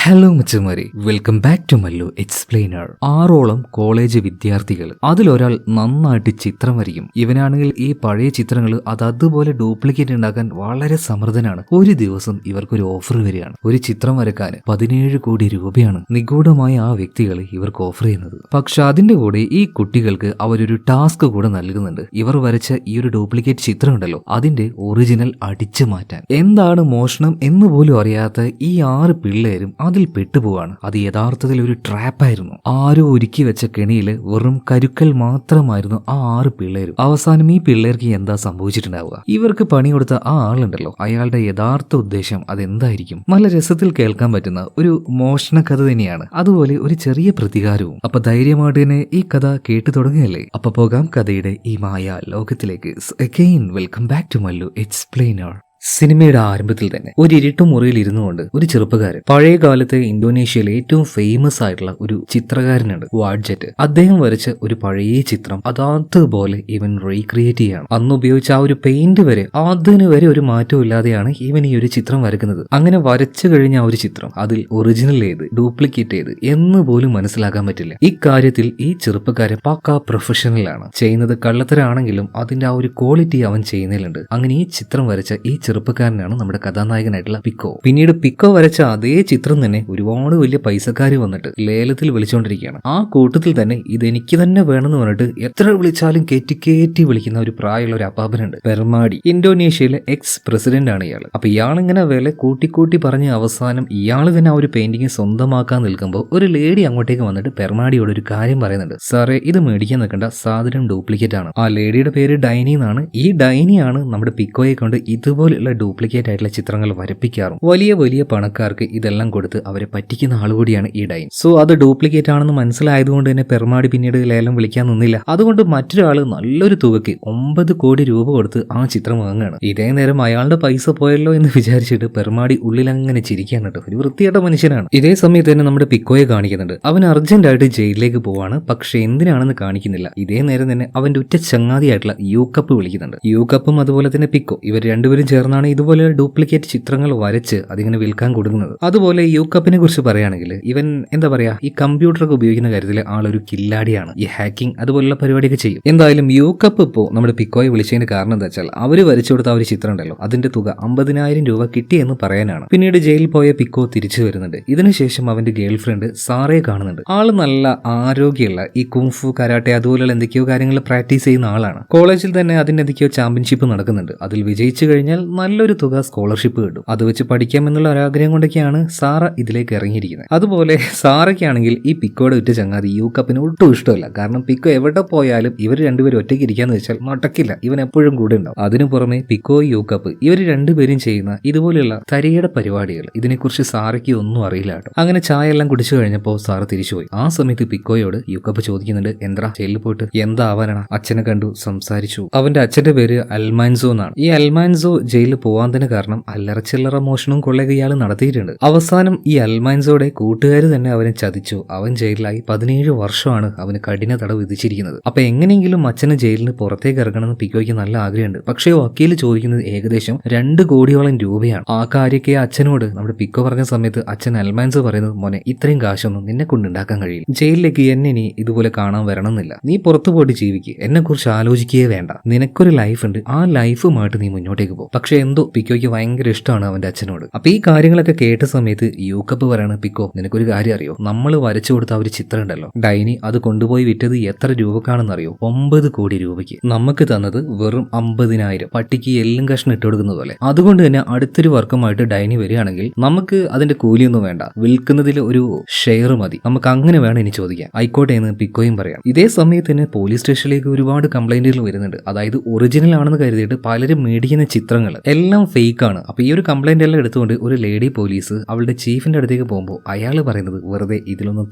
Hello മച്ചമാരെ, welcome back to Mallu explainer. 6ഓളം college വിദ്യാർത്ഥികൾ, അതിലൊരാൾ നന്നായിട്ട് ചിത്രം വരയ്ക്കും. ഇവനാണെങ്കിൽ ഈ പഴയ ചിത്രങ്ങൾ അതുപോലെ ഡ്യൂപ്ലിക്കേറ്റ് ഉണ്ടാക്കാൻ വളരെ സമർത്ഥനാണ്. ഒരു ദിവസം ഇവർക്കൊരു ഓഫർ വരികയാണ്. ഒരു ചിത്രം വരക്കാൻ 17 കോടി രൂപയാണ് നിഗൂഢമായ ആ വ്യക്തികൾ ഇവർക്ക് ഓഫർ ചെയ്യുന്നത്. പക്ഷെ അതിന്റെ കൂടെ ഈ കുട്ടികൾക്ക് അവരൊരു ടാസ്ക് കൂടെ നൽകുന്നുണ്ട്. ഇവർ വരച്ച ഈ ഒരു ഡ്യൂപ്ലിക്കേറ്റ് ചിത്രം ഉണ്ടല്ലോ, അതിന്റെ ഒറിജിനൽ അടിച്ചു മാറ്റാൻ. എന്താണ് മോഷണം എന്ന് പോലും അറിയാത്ത ഈ 6 പിള്ളേരും അതിൽ പെട്ടുപോവാണ്. അത് യഥാർത്ഥത്തിൽ ഒരു ട്രാപ്പായിരുന്നു. ആരോ ഒരുക്കി വെച്ച കെണിയില് വെറും കരുക്കൽ മാത്രമായിരുന്നു ആ 6 പിള്ളേരും. അവസാനം ഈ പിള്ളേർക്ക് എന്താ സംഭവിച്ചിട്ടുണ്ടാവുക? ഇവർക്ക് പണി കൊടുത്ത ആ ആളുണ്ടല്ലോ, അയാളുടെ യഥാർത്ഥ ഉദ്ദേശം അതെന്തായിരിക്കും? നല്ല രസത്തിൽ കേൾക്കാൻ പറ്റുന്ന ഒരു മോഷണ കഥ തന്നെയാണ്, അതുപോലെ ഒരു ചെറിയ പ്രതികാരവും. അപ്പൊ ധൈര്യമായിട്ട് തന്നെ ഈ കഥ കേട്ടു തുടങ്ങുകയല്ലേ? അപ്പൊ പോകാം കഥയുടെ ഈ മായ ലോകത്തിലേക്ക്. Again welcome back to Mallu explainer. സിനിമയുടെ ആരംഭത്തിൽ തന്നെ ഒരു ഇരുട്ടുമുറിയിൽ ഇരുന്നു കൊണ്ട് ഒരു ചെറുപ്പക്കാരൻ, പഴയ കാലത്ത് ഇന്തോനേഷ്യയിലെ ഏറ്റവും ഫേമസ് ആയിട്ടുള്ള ഒരു ചിത്രകാരനുണ്ട്, വാഡ്ജറ്റ്. അദ്ദേഹം വരച്ച ഒരു പഴയ ചിത്രം അതുപോലെ ഇവൻ റീക്രിയേറ്റ് ചെയ്യാണ്. അന്ന് ഉപയോഗിച്ച ആ ഒരു പെയിന്റ് വരെ അതിന് വരെ ഒരു മാറ്റവും ഇല്ലാതെയാണ് ഇവൻ ഈ ഒരു ചിത്രം വരക്കുന്നത്. അങ്ങനെ വരച്ചു കഴിഞ്ഞ ആ ഒരു ചിത്രം അതിൽ ഒറിജിനൽ ഏത് ഡ്യൂപ്ലിക്കേറ്റ് ഏത് എന്ന് പോലും മനസ്സിലാക്കാൻ പറ്റില്ല. ഇക്കാര്യത്തിൽ ഈ ചെറുപ്പക്കാരൻ പക്കാ പ്രൊഫഷണലാണ്. ചെയ്യുന്നത് കള്ളത്തരാണെങ്കിലും അതിന്റെ ആ ഒരു ക്വാളിറ്റി അവൻ ചെയ്യുന്നതിലുണ്ട്. അങ്ങനെ ഈ ചിത്രം വരച്ച ഈ ചെറുപ്പക്കാരനാണ് നമ്മുടെ കഥാനായകനായിട്ടുള്ള പിക്കോ. പിന്നീട് പിക്കോ വരച്ച അതേ ചിത്രം തന്നെ ഒരുപാട് വലിയ പൈസക്കാര് വന്നിട്ട് ലേലത്തിൽ വിളിച്ചുകൊണ്ടിരിക്കുകയാണ്. ആ കൂട്ടത്തിൽ തന്നെ ഇതെനിക്ക് തന്നെ വേണമെന്ന് പറഞ്ഞിട്ട് എത്ര വിളിച്ചാലും കയറ്റി വിളിക്കുന്ന ഒരു പ്രായമുള്ള ഒരു അപ്പാപ്പനുണ്ട്, പെർമാഡി. ഇന്തോനേഷ്യയിലെ എക്സ് പ്രസിഡന്റ് ആണ് ഇയാൾ. അപ്പൊ ഇയാളിങ്ങനെ വില കൂട്ടി പറഞ്ഞ് അവസാനം ഇയാൾ തന്നെ ആ ഒരു പെയിന്റിങ് സ്വന്തമാക്കാൻ നിൽക്കുമ്പോൾ ഒരു ലേഡി അങ്ങോട്ടേക്ക് വന്നിട്ട് പെർമാഡിയോട് ഒരു കാര്യം പറയുന്നുണ്ട്. സാറേ, ഇത് മേടിക്കാൻ നിൽക്കേണ്ട, സാധനം ഡ്യൂപ്ലിക്കേറ്റ് ആണ്. ആ ലേഡിയുടെ പേര് ഡൈനി എന്നാണ്. ഈ ഡൈനിയാണ് നമ്മുടെ പിക്കോയെ കൊണ്ട് ഇതുപോലെ ഡ്യൂപ്ലിക്കേറ്റ് ആയിട്ടുള്ള ചിത്രങ്ങൾ വരപ്പിക്കാറും. വലിയ പണക്കാർക്ക് ഇതെല്ലാം കൊടുത്ത് അവരെ പറ്റിക്കുന്ന ആളുകൂടിയാണ് ഈ ഡൈൻ. സോ അത് ഡ്യൂപ്ലിക്കേറ്റ് ആണെന്ന് മനസ്സിലായതുകൊണ്ട് തന്നെ പെർമാഡി പിന്നീട് ലേലം വിളിക്കാൻ നിന്നില്ല. അതുകൊണ്ട് മറ്റൊരാൾ നല്ലൊരു തുകയ്ക്ക് 9 കോടി രൂപ കൊടുത്ത് ആ ചിത്രം വാങ്ങുകയാണ്. ഇതേ നേരം അയാളുടെ പൈസ പോയല്ലോ എന്ന് വിചാരിച്ചിട്ട് പെർമാഡി ഉള്ളിൽ അങ്ങനെ ചിരിക്കാൻ കേട്ടോ. ഒരു വൃത്തിയായിട്ട മനുഷ്യനാണ്. ഇതേ സമയത്ത് തന്നെ നമ്മുടെ പിക്കോയെ കാണിക്കുന്നുണ്ട്. അവൻ അർജന്റായിട്ട് ജയിലിലേക്ക് പോവാണ്. പക്ഷെ എന്തിനാണെന്ന് കാണിക്കുന്നില്ല. ഇതേ നേരം തന്നെ അവന്റെ ഉറ്റ ചങ്ങാതിയായിട്ടുള്ള യൂക്കപ്പ് വിളിക്കുന്നുണ്ട്. യൂക്കപ്പും അതുപോലെ തന്നെ പിക്കോ, ഇവർ രണ്ടുപേരും ചേർന്നാണ് ഇതുപോലെ ഡ്യൂപ്ലിക്കേറ്റ് ചിത്രങ്ങൾ വരച്ച് അതിങ്ങനെ വിൽക്കാൻ കൊടുക്കുന്നത്. അതുപോലെ യൂക്കപ്പിനെ കുറിച്ച് പറയുകയാണെങ്കിൽ ഇവൻ എന്താ പറയാ, ഈ കമ്പ്യൂട്ടറൊക്കെ ഉപയോഗിക്കുന്ന കാര്യത്തിൽ ആളൊരു കില്ലാടിയാണ്. ഈ ഹാക്കിംഗ് അതുപോലുള്ള പരിപാടിയൊക്കെ ചെയ്യും. എന്തായാലും യൂക്കപ്പ് ഇപ്പോൾ നമ്മുടെ പിക്കോയെ വിളിച്ചതിന് കാരണം എന്താ വെച്ചാൽ അവര് വരച്ചു കൊടുത്ത ആ ഒരു ചിത്രം ഉണ്ടല്ലോ, അതിന്റെ തുക 50,000 രൂപ കിട്ടിയെന്ന് പറയാനാണ്. പിന്നീട് ജയിലിൽ പോയ പിക്കോ തിരിച്ചു വരുന്നുണ്ട്. ഇതിനുശേഷം അവന്റെ ഗേൾ ഫ്രണ്ട് സാറയെ കാണുന്നുണ്ട്. ആള് നല്ല ആരോഗ്യമുള്ള ഈ കുംഫു, കരാട്ടെ അതുപോലെയുള്ള എന്തൊക്കെയോ കാര്യങ്ങൾ പ്രാക്ടീസ് ചെയ്യുന്ന ആളാണ്. കോളേജിൽ തന്നെ അതിന്റെ എന്തൊക്കെയോ ചാമ്പ്യൻഷിപ്പ് നടക്കുന്നുണ്ട്. അതിൽ വിജയിച്ചു കഴിഞ്ഞാൽ നല്ലൊരു തുക സ്കോളർഷിപ്പ് കിട്ടും. അത് വെച്ച് പഠിക്കാമെന്നുള്ള ഒരാഗ്രഹം കൊണ്ടൊക്കെയാണ് സാറ ഇതിലേക്ക് ഇറങ്ങിയിരിക്കുന്നത്. അതുപോലെ സാറയ്ക്കാണെങ്കിൽ ഈ പിക്കോയുടെ ഉറ്റ ചങ്ങാതി യൂക്കപ്പിന് ഒട്ടും ഇഷ്ടമല്ല. കാരണം പിക്കോ എവിടെ പോയാലും ഇവർ രണ്ടുപേരും ഒറ്റയ്ക്ക് ഇരിക്കാന്ന് വെച്ചാൽ നടക്കില്ല, ഇവൻ എപ്പോഴും കൂടെ ഉണ്ടാവും. അതിനു പുറമെ പിക്കോ, യൂക്കപ്പ് ഇവർ രണ്ടുപേരും ചെയ്യുന്ന ഇതുപോലെയുള്ള തരിയുടെ പരിപാടികൾ ഇതിനെക്കുറിച്ച് സാറയ്ക്ക് ഒന്നും അറിയില്ല കേട്ടോ. അങ്ങനെ ചായ എല്ലാം കുടിച്ചു കഴിഞ്ഞപ്പോൾ സാറ് തിരിച്ചുപോയി. ആ സമയത്ത് പിക്കോയോട് യൂക്കപ്പ് ചോദിക്കുന്നുണ്ട്, എന്താ ജയിലിൽ പോയിട്ട് എന്താവാനാണ്? അച്ഛനെ കണ്ടു, സംസാരിച്ചു. അവന്റെ അച്ഛന്റെ പേര് അൽമാൻസോ എന്നാണ്. ഈ അൽമാൻസോ ജയിലിൽ പോവാൻ തന്നെ കാരണം അല്ലറച്ചില്ലറ മോഷണവും കൊള്ളയൊക്കെ ഇയാൾ നടത്തിയിട്ടുണ്ട്. അവസാനം ഈ അൽമാൻസോയുടെ കൂട്ടുകാർ തന്നെ അവനെ ചതിച്ചു. അവൻ ജയിലിലായി 17 വർഷമാണ് അവന് കഠിന തടവ് വിധിച്ചിരിക്കുന്നത്. അപ്പൊ എങ്ങനെയെങ്കിലും അച്ഛന് ജയിലിന് പുറത്തേക്ക് ഇറങ്ങണമെന്ന് പിക്കോയ്ക്ക് നല്ല ആഗ്രഹമുണ്ട്. പക്ഷേ വക്കീൽ ചോദിക്കുന്നത് ഏകദേശം 2 കോടിയോളം രൂപയാണ്. ആ കാര്യമൊക്കെ അച്ഛനോട് നമ്മുടെ പിക്കോ പറഞ്ഞ സമയത്ത് അച്ഛൻ അൽമാൻസോ പറയുന്നത്, മോനെ, ഇത്രയും കാശൊന്നും നിന്നെ കൊണ്ട് ഉണ്ടാക്കാൻ കഴിയില്ല. ജയിലിലേക്ക് എന്നെ ഇനി ഇതുപോലെ കാണാൻ വരണമെന്നില്ല. നീ പുറത്തു പോയിട്ട് ജീവിക്കുക, എന്നെ കുറിച്ച് ആലോചിക്കുകയേ വേണ്ട. നിനക്കൊരു ലൈഫ് ഉണ്ട്, ആ ലൈഫുമായിട്ട് നീ മുന്നോട്ടേക്ക് പോകും. പക്ഷെ എന്തോ പിക്കോയ്ക്ക് ഭയങ്കര ഇഷ്ടമാണ് അവന്റെ അച്ഛനോട്. അപ്പൊ ഈ കാര്യങ്ങളൊക്കെ കേട്ട സമയത്ത് യൂക്കപ്പ് പറയാണ്, പിക്കോ, നിനക്കൊരു കാര്യം അറിയോ? നമ്മൾ വരച്ചു കൊടുത്ത ആ ഒരു ചിത്രം ഉണ്ടല്ലോ, ഡൈനി, അത് കൊണ്ടുപോയി വിറ്റത് എത്ര രൂപക്കാണെന്നറിയോ? 9 കോടി രൂപയ്ക്ക്. നമുക്ക് തന്നത് വെറും 50,000. പട്ടിക്ക് എല്ലും കഷ്ണം ഇട്ട് കൊടുക്കുന്നത് പോലെ. അതുകൊണ്ട് തന്നെ അടുത്തൊരു വർക്കുമായിട്ട് ഡൈനി വരികയാണെങ്കിൽ നമുക്ക് അതിന്റെ കൂലിയൊന്നും വേണ്ട, വിൽക്കുന്നതിൽ ഒരു ഷെയർ മതി, നമുക്ക് അങ്ങനെ വേണം ഇനി ചോദിക്കാൻ. ആയിക്കോട്ടെ എന്ന് പിക്കോയും പറയാം. ഇതേ സമയത്ത് തന്നെ പോലീസ് സ്റ്റേഷനിലേക്ക് ഒരുപാട് കംപ്ലൈന്റുകൾ വരുന്നുണ്ട്. അതായത് ഒറിജിനൽ ആണെന്ന് കരുതിയിട്ട് പലരും മേടിക്കുന്ന ചിത്രങ്ങൾ എല്ലാം ഫേക്ക് ആണ്. അപ്പൊ ഈ ഒരു കംപ്ലൈന്റ് എല്ലാം എടുത്തുകൊണ്ട് ഒരു ലേഡി പോലീസ് അവളുടെ ചീഫിന്റെ അടുത്തേക്ക് പോകുമ്പോൾ അയാൾ പറയുന്നത്, വെറുതെ ഇതിലൊന്നും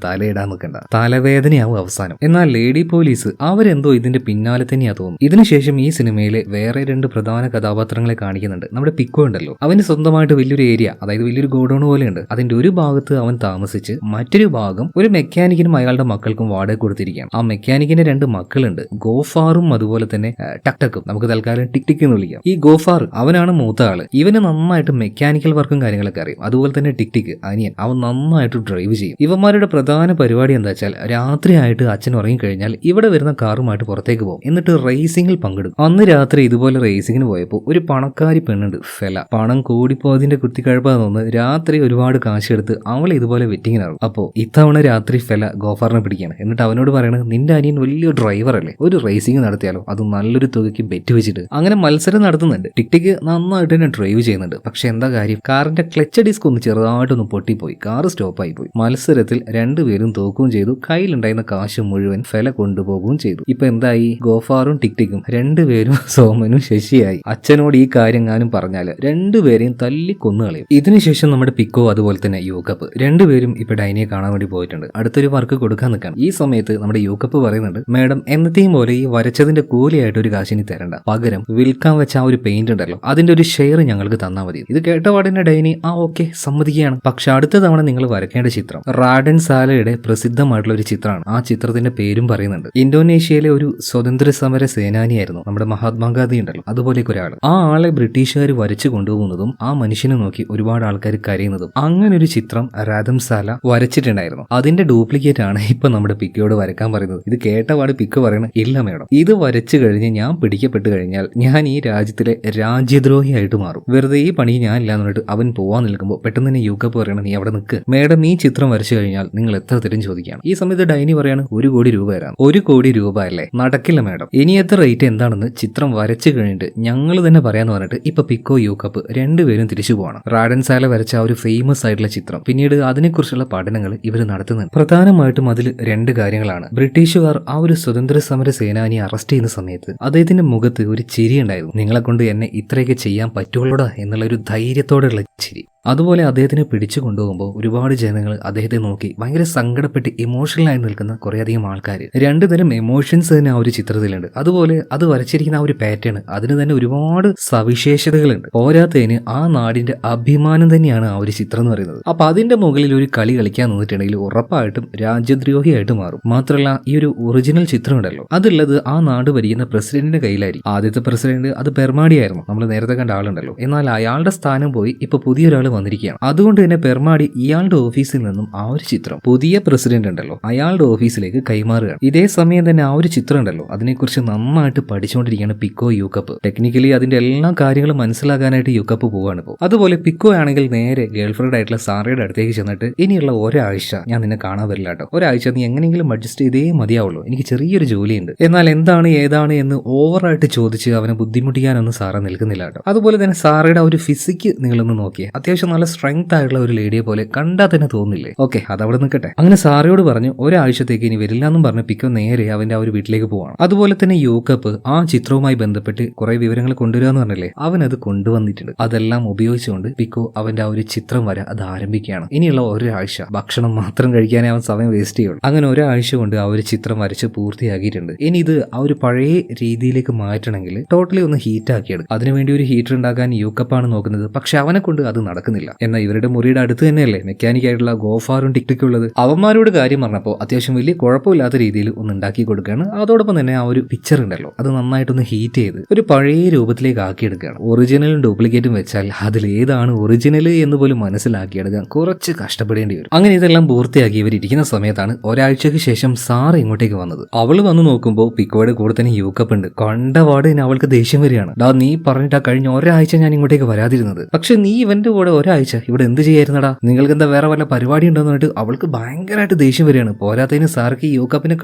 തലയിടാൻ നിൽക്കണ്ട, തലവേദനയാവും അവസാനം. എന്നാൽ ലേഡി പോലീസ് അവരെന്തോ ഇതിന്റെ പിന്നാലെ തന്നെയാ തോന്നുന്നു. ഇതിനുശേഷം ഈ സിനിമയിലെ വേറെ 2 പ്രധാന കഥാപാത്രങ്ങളെ കാണിക്കുന്നുണ്ട്. നമ്മുടെ പിക്കോ ഉണ്ടല്ലോ, അവന് സ്വന്തമായിട്ട് വലിയൊരു ഏരിയ, അതായത് വലിയൊരു ഗോഡൌൺ പോലെയുണ്ട്. അതിന്റെ ഒരു ഭാഗത്ത് അവൻ താമസിച്ച് മറ്റൊരു ഭാഗം ഒരു മെക്കാനിക്കിനും അയാളുടെ മക്കൾക്കും വാടക കൊടുത്തിരിക്കുകയാണ്. ആ മെക്കാനിക്കിന് 2 മക്കളുണ്ട്, ഗോഫാറും അതുപോലെ തന്നെ ടക്ടക്കും. നമുക്ക് തൽക്കാലം ടിക് ടിക് എന്ന് വിളിക്കാം. ഈ ഗോഫാർ അവനാണ് ഇതാണ് മൂത്ത ആള്. ഇവന് നന്നായിട്ട് മെക്കാനിക്കൽ വർക്കും കാര്യങ്ങളൊക്കെ അറിയും. അതുപോലെ തന്നെ ടിക് അനിയൻ, അവൻ നന്നായിട്ട് ഡ്രൈവ് ചെയ്യും. ഇവന്മാരുടെ പ്രധാന പരിപാടി എന്താ വെച്ചാൽ രാത്രിയായിട്ട് അച്ഛൻ ഉറങ്ങിക്കഴിഞ്ഞാൽ ഇവിടെ വരുന്ന കാറുമായിട്ട് പുറത്തേക്ക് പോകും. എന്നിട്ട് റേസിംഗിൽ പങ്കെടുക്കും. അന്ന് രാത്രി ഇതുപോലെ റേസിംഗിന് പോയപ്പോൾ ഒരു പണക്കാരി പെണ്ണുണ്ട് ഫെല. പണം കൂടിപ്പോയതിന്റെ കുത്തിക്കഴപ്പാന്ന് തോന്നുന്നു രാത്രി ഒരുപാട് കാശെടുത്ത് അവളെ ഇതുപോലെ വെറ്റിങ്ങിനാകും. അപ്പോ ഇത്തവണ രാത്രി ഫെല ഗോഫാറിനെ പിടിക്കുകയാണ്. എന്നിട്ട് അവനോട് പറയണത്, നിന്റെ അനിയൻ വലിയ ഡ്രൈവർ അല്ലേ, ഒരു റേസിംഗ് നടത്തിയാലോ, അത് നല്ലൊരു തുകയ്ക്ക് ബെറ്റ് വെച്ചിട്ട്. അങ്ങനെ മത്സരം നടത്തുന്നുണ്ട്. ടിക് നന്നായിട്ട് തന്നെ ഡ്രൈവ് ചെയ്യുന്നുണ്ട്. പക്ഷെ എന്താ കാര്യം, കാറിന്റെ ക്ലച്ച് ഡിസ്ക് ഒന്ന് ചെറുതായിട്ടൊന്ന് പൊട്ടിപ്പോയി, കാറ് സ്റ്റോപ്പായി പോയി. മത്സരത്തിൽ രണ്ടുപേരും തോക്കുകയും ചെയ്തു. കയ്യിലുണ്ടായിരുന്ന കാശ് മുഴുവൻ ഫെല കൊണ്ടുപോകുകയും ചെയ്തു. ഇപ്പൊ എന്തായി, ഗോഫാറും ടിക്കും രണ്ടുപേരും സോമനും ശശിയായി. അച്ഛനോട് ഈ കാര്യം ഞാനും പറഞ്ഞാല് രണ്ടുപേരെയും തല്ലി കൊന്നുകളയും. ഇതിനുശേഷം നമ്മുടെ പിക്കോ അതുപോലെ തന്നെ യൂക്കപ്പ് രണ്ടുപേരും ഇപ്പൊ ഡൈനിയെ കാണാൻ വേണ്ടി പോയിട്ടുണ്ട്. അടുത്തൊരു വർക്ക് കൊടുക്കാൻ നിൽക്കണം. ഈ സമയത്ത് നമ്മുടെ യൂക്കപ്പ് പറയുന്നുണ്ട്, മാഡം എന്നത്തെയും പോലെ ഈ വരച്ചതിന്റെ കൂലിയായിട്ട് ഒരു കാശിനി തരണ്ട, പകരം വിൽക്കാൻ വെച്ച ആ ഒരു പെയിന്റ് ഉണ്ടല്ലോ അതിന്റെ ഒരു ഷെയർ ഞങ്ങൾക്ക് തന്നാൽ മതി. ഇത് കേട്ട പാടിന്റെ ഡൈനി ഓക്കെ സമ്മതിക്കുകയാണ്. പക്ഷെ അടുത്ത തവണ നിങ്ങൾ വരയ്ക്കേണ്ട ചിത്രം റാഡൻ സാലയുടെ പ്രസിദ്ധമായിട്ടുള്ള ഒരു ചിത്രമാണ്. ആ ചിത്രത്തിന്റെ പേരും പറയുന്നുണ്ട്. ഇന്തോനേഷ്യയിലെ ഒരു സ്വതന്ത്ര സമര സേനാനിയായിരുന്നു നമ്മുടെ മഹാത്മാഗാന്ധി ഉണ്ടല്ലോ, അതുപോലെയൊക്കെ ഒരാൾ. ആ ആളെ ബ്രിട്ടീഷുകാർ വരച്ചു കൊണ്ടുപോകുന്നതും ആ മനുഷ്യനെ നോക്കി ഒരുപാട് ആൾക്കാർ കരയുന്നതും അങ്ങനെ ഒരു ചിത്രം റാദം സാല വരച്ചിട്ടുണ്ടായിരുന്നു. അതിന്റെ ഡ്യൂപ്ലിക്കേറ്റ് ആണ് ഇപ്പൊ നമ്മുടെ പിക്കയോട് വരക്കാൻ പറയുന്നത്. ഇത് കേട്ടപാട് പിക്ക് പറയണം, ഇല്ല മേഡം, ഇത് വരച്ചു കഴിഞ്ഞ് ഞാൻ പിടിക്കപ്പെട്ട് കഴിഞ്ഞാൽ ഞാൻ ഈ രാജ്യത്തിലെ രാജ്യദ്രോഹിയായിട്ട് മാറും. വെറുതെ ഈ പണി ഞാൻ ഇല്ലാന്ന് പറഞ്ഞിട്ട് അവൻ പോവാൻ നിൽക്കുമ്പോൾ പെട്ടെന്ന് തന്നെ യൂക്കപ്പ് പറയണം, നീ അവിടെ നിൽക്ക്, മേഡം ഈ ചിത്രം വരച്ചു കഴിഞ്ഞാൽ നിങ്ങൾ എത്ര തരും ചോദിക്കുകയാണ്. ഈ സമയത്ത് ഡൈനി പറയാണ്, 1 കോടി രൂപ തരാം. 1 കോടി രൂപ അല്ലേ, നടക്കില്ല മേഡം, ഇനി എത്ര റേറ്റ് എന്താണെന്ന് ചിത്രം വരച്ചു കഴിഞ്ഞിട്ട് ഞങ്ങൾ തന്നെ പറയാന്ന് പറഞ്ഞിട്ട് ഇപ്പൊ പിക്കോ യൂക്കപ്പ് രണ്ടുപേരും തിരിച്ചു പോകണം. റാഡൻ സാല വരച്ച ആ ഒരു ഫേമസ് ആയിട്ടുള്ള ചിത്രം പിന്നീട് അതിനെക്കുറിച്ചുള്ള പഠനങ്ങൾ ഇവർ നടത്തുന്നുണ്ട്. പ്രധാനമായിട്ടും അതിൽ 2 കാര്യങ്ങളാണ്. ബ്രിട്ടീഷുകാർ ആ ഒരു സ്വതന്ത്ര സമര സേനാനിയെ അറസ്റ്റ് ചെയ്യുന്ന സമയത്ത് അദ്ദേഹത്തിന്റെ മുഖത്ത് ഒരു ചിരി ഉണ്ടായിരുന്നു. നിങ്ങളെ കൊണ്ട് എന്നെ ഇത്രയൊക്കെ ചെയ്യാൻ പറ്റുള്ളൂടാ എന്നുള്ള ഒരു ധൈര്യത്തോടെയുള്ള ചിരി. അതുപോലെ അദ്ദേഹത്തിനെ പിടിച്ചു കൊണ്ടുപോകുമ്പോൾ ഒരുപാട് ജനങ്ങൾ അദ്ദേഹത്തെ നോക്കി ഭയങ്കര സങ്കടപ്പെട്ട് ഇമോഷണലായി നിൽക്കുന്ന കുറേയധികം ആൾക്കാർ. 2 തരം എമോഷൻസ് തന്നെ ആ ഒരു ചിത്രത്തിലുണ്ട്. അതുപോലെ അത് വരച്ചിരിക്കുന്ന ആ ഒരു പാറ്റേൺ അതിന് തന്നെ ഒരുപാട് സവിശേഷതകളുണ്ട്. പോരാത്തതിന് ആ നാടിന്റെ അഭിമാനം തന്നെയാണ് ആ ഒരു ചിത്രം എന്ന് പറയുന്നത്. അപ്പൊ അതിന്റെ മുകളിൽ ഒരു കളി കളിക്കാൻ നിന്നിട്ടുണ്ടെങ്കിൽ ഉറപ്പായിട്ടും രാജ്യദ്രോഹിയായിട്ട് മാറും. മാത്രമല്ല ഈ ഒരു ഒറിജിനൽ ചിത്രം ഉണ്ടല്ലോ അതുള്ളത് ആ നാട് ഭരിക്കുന്ന പ്രസിഡന്റിന്റെ കയ്യിലായിരിക്കും. ആദ്യത്തെ പ്രസിഡന്റ് അത് പെർമാഡിയായിരുന്നു, നമ്മൾ നേരത്തെ കണ്ട ആളുണ്ടല്ലോ. എന്നാൽ അയാളുടെ സ്ഥാനം പോയി ഇപ്പൊ പുതിയൊരാൾ വന്നിരിക്കുകയാണ്. അതുകൊണ്ട് തന്നെ പെർമാഡി ഇയാളുടെ ഓഫീസിൽ നിന്നും ആ ഒരു ചിത്രം പുതിയ പ്രസിഡന്റ് ഉണ്ടല്ലോ അയാളുടെ ഓഫീസിലേക്ക് കൈമാറുകയാണ്. ഇതേ സമയം തന്നെ ആ ഒരു ചിത്രം ഉണ്ടല്ലോ അതിനെക്കുറിച്ച് നന്നായിട്ട് പഠിച്ചുകൊണ്ടിരിക്കുകയാണ് പിക്കോ യൂക്കപ്പ്. ടെക്നിക്കലി അതിന്റെ എല്ലാ കാര്യങ്ങളും മനസ്സിലാക്കാനായിട്ട് യൂക്കപ്പ് പോവാണ് ഇപ്പോൾ. അതുപോലെ പിക്കോ ആണെങ്കിൽ നേരെ ഗേൾഫ്രണ്ട് ആയിട്ടുള്ള സാറയുടെ അടുത്തേക്ക് ചെന്നിട്ട്, ഇനിയുള്ള ഒരാഴ്ച ഞാൻ നിന്നെ കാണാൻ വരില്ല കേട്ടോ, ഒരാഴ്ച നീ എങ്ങനെയെങ്കിലും അഡ്ജസ്റ്റ് ചെയ്തേ മതിയാവുള്ളൂ, എനിക്ക് ചെറിയൊരു ജോലിയുണ്ട്. എന്നാൽ എന്താണ് ഏതാണ് എന്ന് ഓവറായിട്ട് ചോദിച്ച് അവനെ ബുദ്ധിമുട്ടിക്കാനൊന്നും സാറ നിൽക്കുന്നില്ല കേട്ടോ. അതുപോലെ തന്നെ സാറയുടെ ആ ഒരു ഫിസിക്ക് നിങ്ങളൊന്ന് നോക്കിയേ, അത്യാവശ്യം നല്ല സ്ട്രെങ്ത് ആയിട്ടുള്ള ഒരു ലേഡിയെ പോലെ കണ്ടാൽ തന്നെ തോന്നില്ലേ. ഓക്കെ, അതവിടെ നിൽക്കട്ടെ. അങ്ങനെ സാറയോട് പറഞ്ഞു ഒരാഴ്ചത്തേക്ക് ഇനി വരില്ല എന്നും പറഞ്ഞ് പിക്കോ നേരെ അവന്റെ ആ ഒരു വീട്ടിലേക്ക് പോവാണ്. അതുപോലെ തന്നെ യൂക്കപ്പ് ആ ചിത്രവുമായി ബന്ധപ്പെട്ട് കുറെ വിവരങ്ങൾ കൊണ്ടുവരാന്ന് പറഞ്ഞല്ലേ, അവൻ അത് കൊണ്ടുവന്നിട്ടുണ്ട്. അതെല്ലാം ഉപയോഗിച്ചുകൊണ്ട് പിക്കോ അവന്റെ ആ ഒരു ചിത്രം വരെ അത് ആരംഭിക്കുകയാണ്. ഇനിയുള്ള ഒരാഴ്ച ഭക്ഷണം മാത്രം കഴിക്കാനേ അവൻ സമയം വേസ്റ്റ് ചെയ്യുള്ളൂ. അങ്ങനെ ഒരാഴ്ച കൊണ്ട് ആ ഒരു ചിത്രം വരച്ച് പൂർത്തിയാക്കിയിട്ടുണ്ട്. ഇനി ഇത് ആ ഒരു പഴയ രീതിയിലേക്ക് മാറ്റണമെങ്കിൽ ടോട്ടലി ഒന്ന് ഹീറ്റ് ആക്കിയെടുക്കും. അതിനുവേണ്ടി ഒരു ഹീറ്റർ ഉണ്ടാക്കാൻ യൂക്കപ്പാണ് നോക്കുന്നത്. പക്ഷെ അവനെ കൊണ്ട് അത് നടക്കുന്നില്ല. എന്നാൽ ഇവരുടെ മുറിയുടെ അടുത്ത് തന്നെയല്ലേ മെക്കാനിക്കായിട്ടുള്ള ഗോഫാറും ടിക്കും ഉള്ളത്. അവന്മാരോട് കാര്യം പറഞ്ഞപ്പോൾ അത്യാവശ്യം വലിയ കുഴപ്പമില്ലാത്ത രീതിയിൽ ഒന്ന് ഉണ്ടാക്കി കൊടുക്കുകയാണ്. അതോടൊപ്പം തന്നെ ആ ഒരു പിക്ചർ ഉണ്ടല്ലോ അത് നന്നായിട്ടൊന്ന് ഹീറ്റ് ചെയ്ത് ഒരു പഴയ രൂപത്തിലേക്ക് ആക്കിയെടുക്കുകയാണ്. ഒറിജിനലും ഡ്യൂപ്ലിക്കേറ്റും വെച്ചാൽ അതിലേതാണ് ഒറിജിനൽ എന്ന് പോലും മനസ്സിലാക്കിയെടുക്കാൻ കുറച്ച് കഷ്ടപ്പെടേണ്ടി വരും. അങ്ങനെ ഇതെല്ലാം പൂർത്തിയാക്കി ഇവരിയ്ക്കുന്ന സമയത്താണ് ഒരാഴ്ചയ്ക്ക് ശേഷം സാറ് ഇങ്ങോട്ടേക്ക് വന്നത്. അവള് വന്ന് നോക്കുമ്പോൾ പിക്കോയുടെ കൂടെ തന്നെ യൂക്കപ്പ് ഉണ്ട്. കണ്ടപാട് തന്നെ അവൾക്ക് ദേഷ്യം വരികയാണ്. ഡാ, നീ പറഞ്ഞിട്ടാ കഴിഞ്ഞ ഒരാഴ്ച ഞാൻ ഇങ്ങോട്ടേക്ക് വരാതിരുന്നത്, പക്ഷെ നീ ഇവന്റെ കൂടെ ഒരാഴ്ച ഇവിടെ എന്ത് ചെയ്യായിരുന്നടാ, നിങ്ങൾക്ക് എന്താ വേറെ വല്ല പരിപാടി ഉണ്ടോന്ന് പറഞ്ഞിട്ട് അവൾക്ക് ഭയങ്കരമായിട്ട് ദേഷ്യം വരികയാണ്. പോരാത്തതിന് സാർക്ക് യൂക്കപ്പിനെ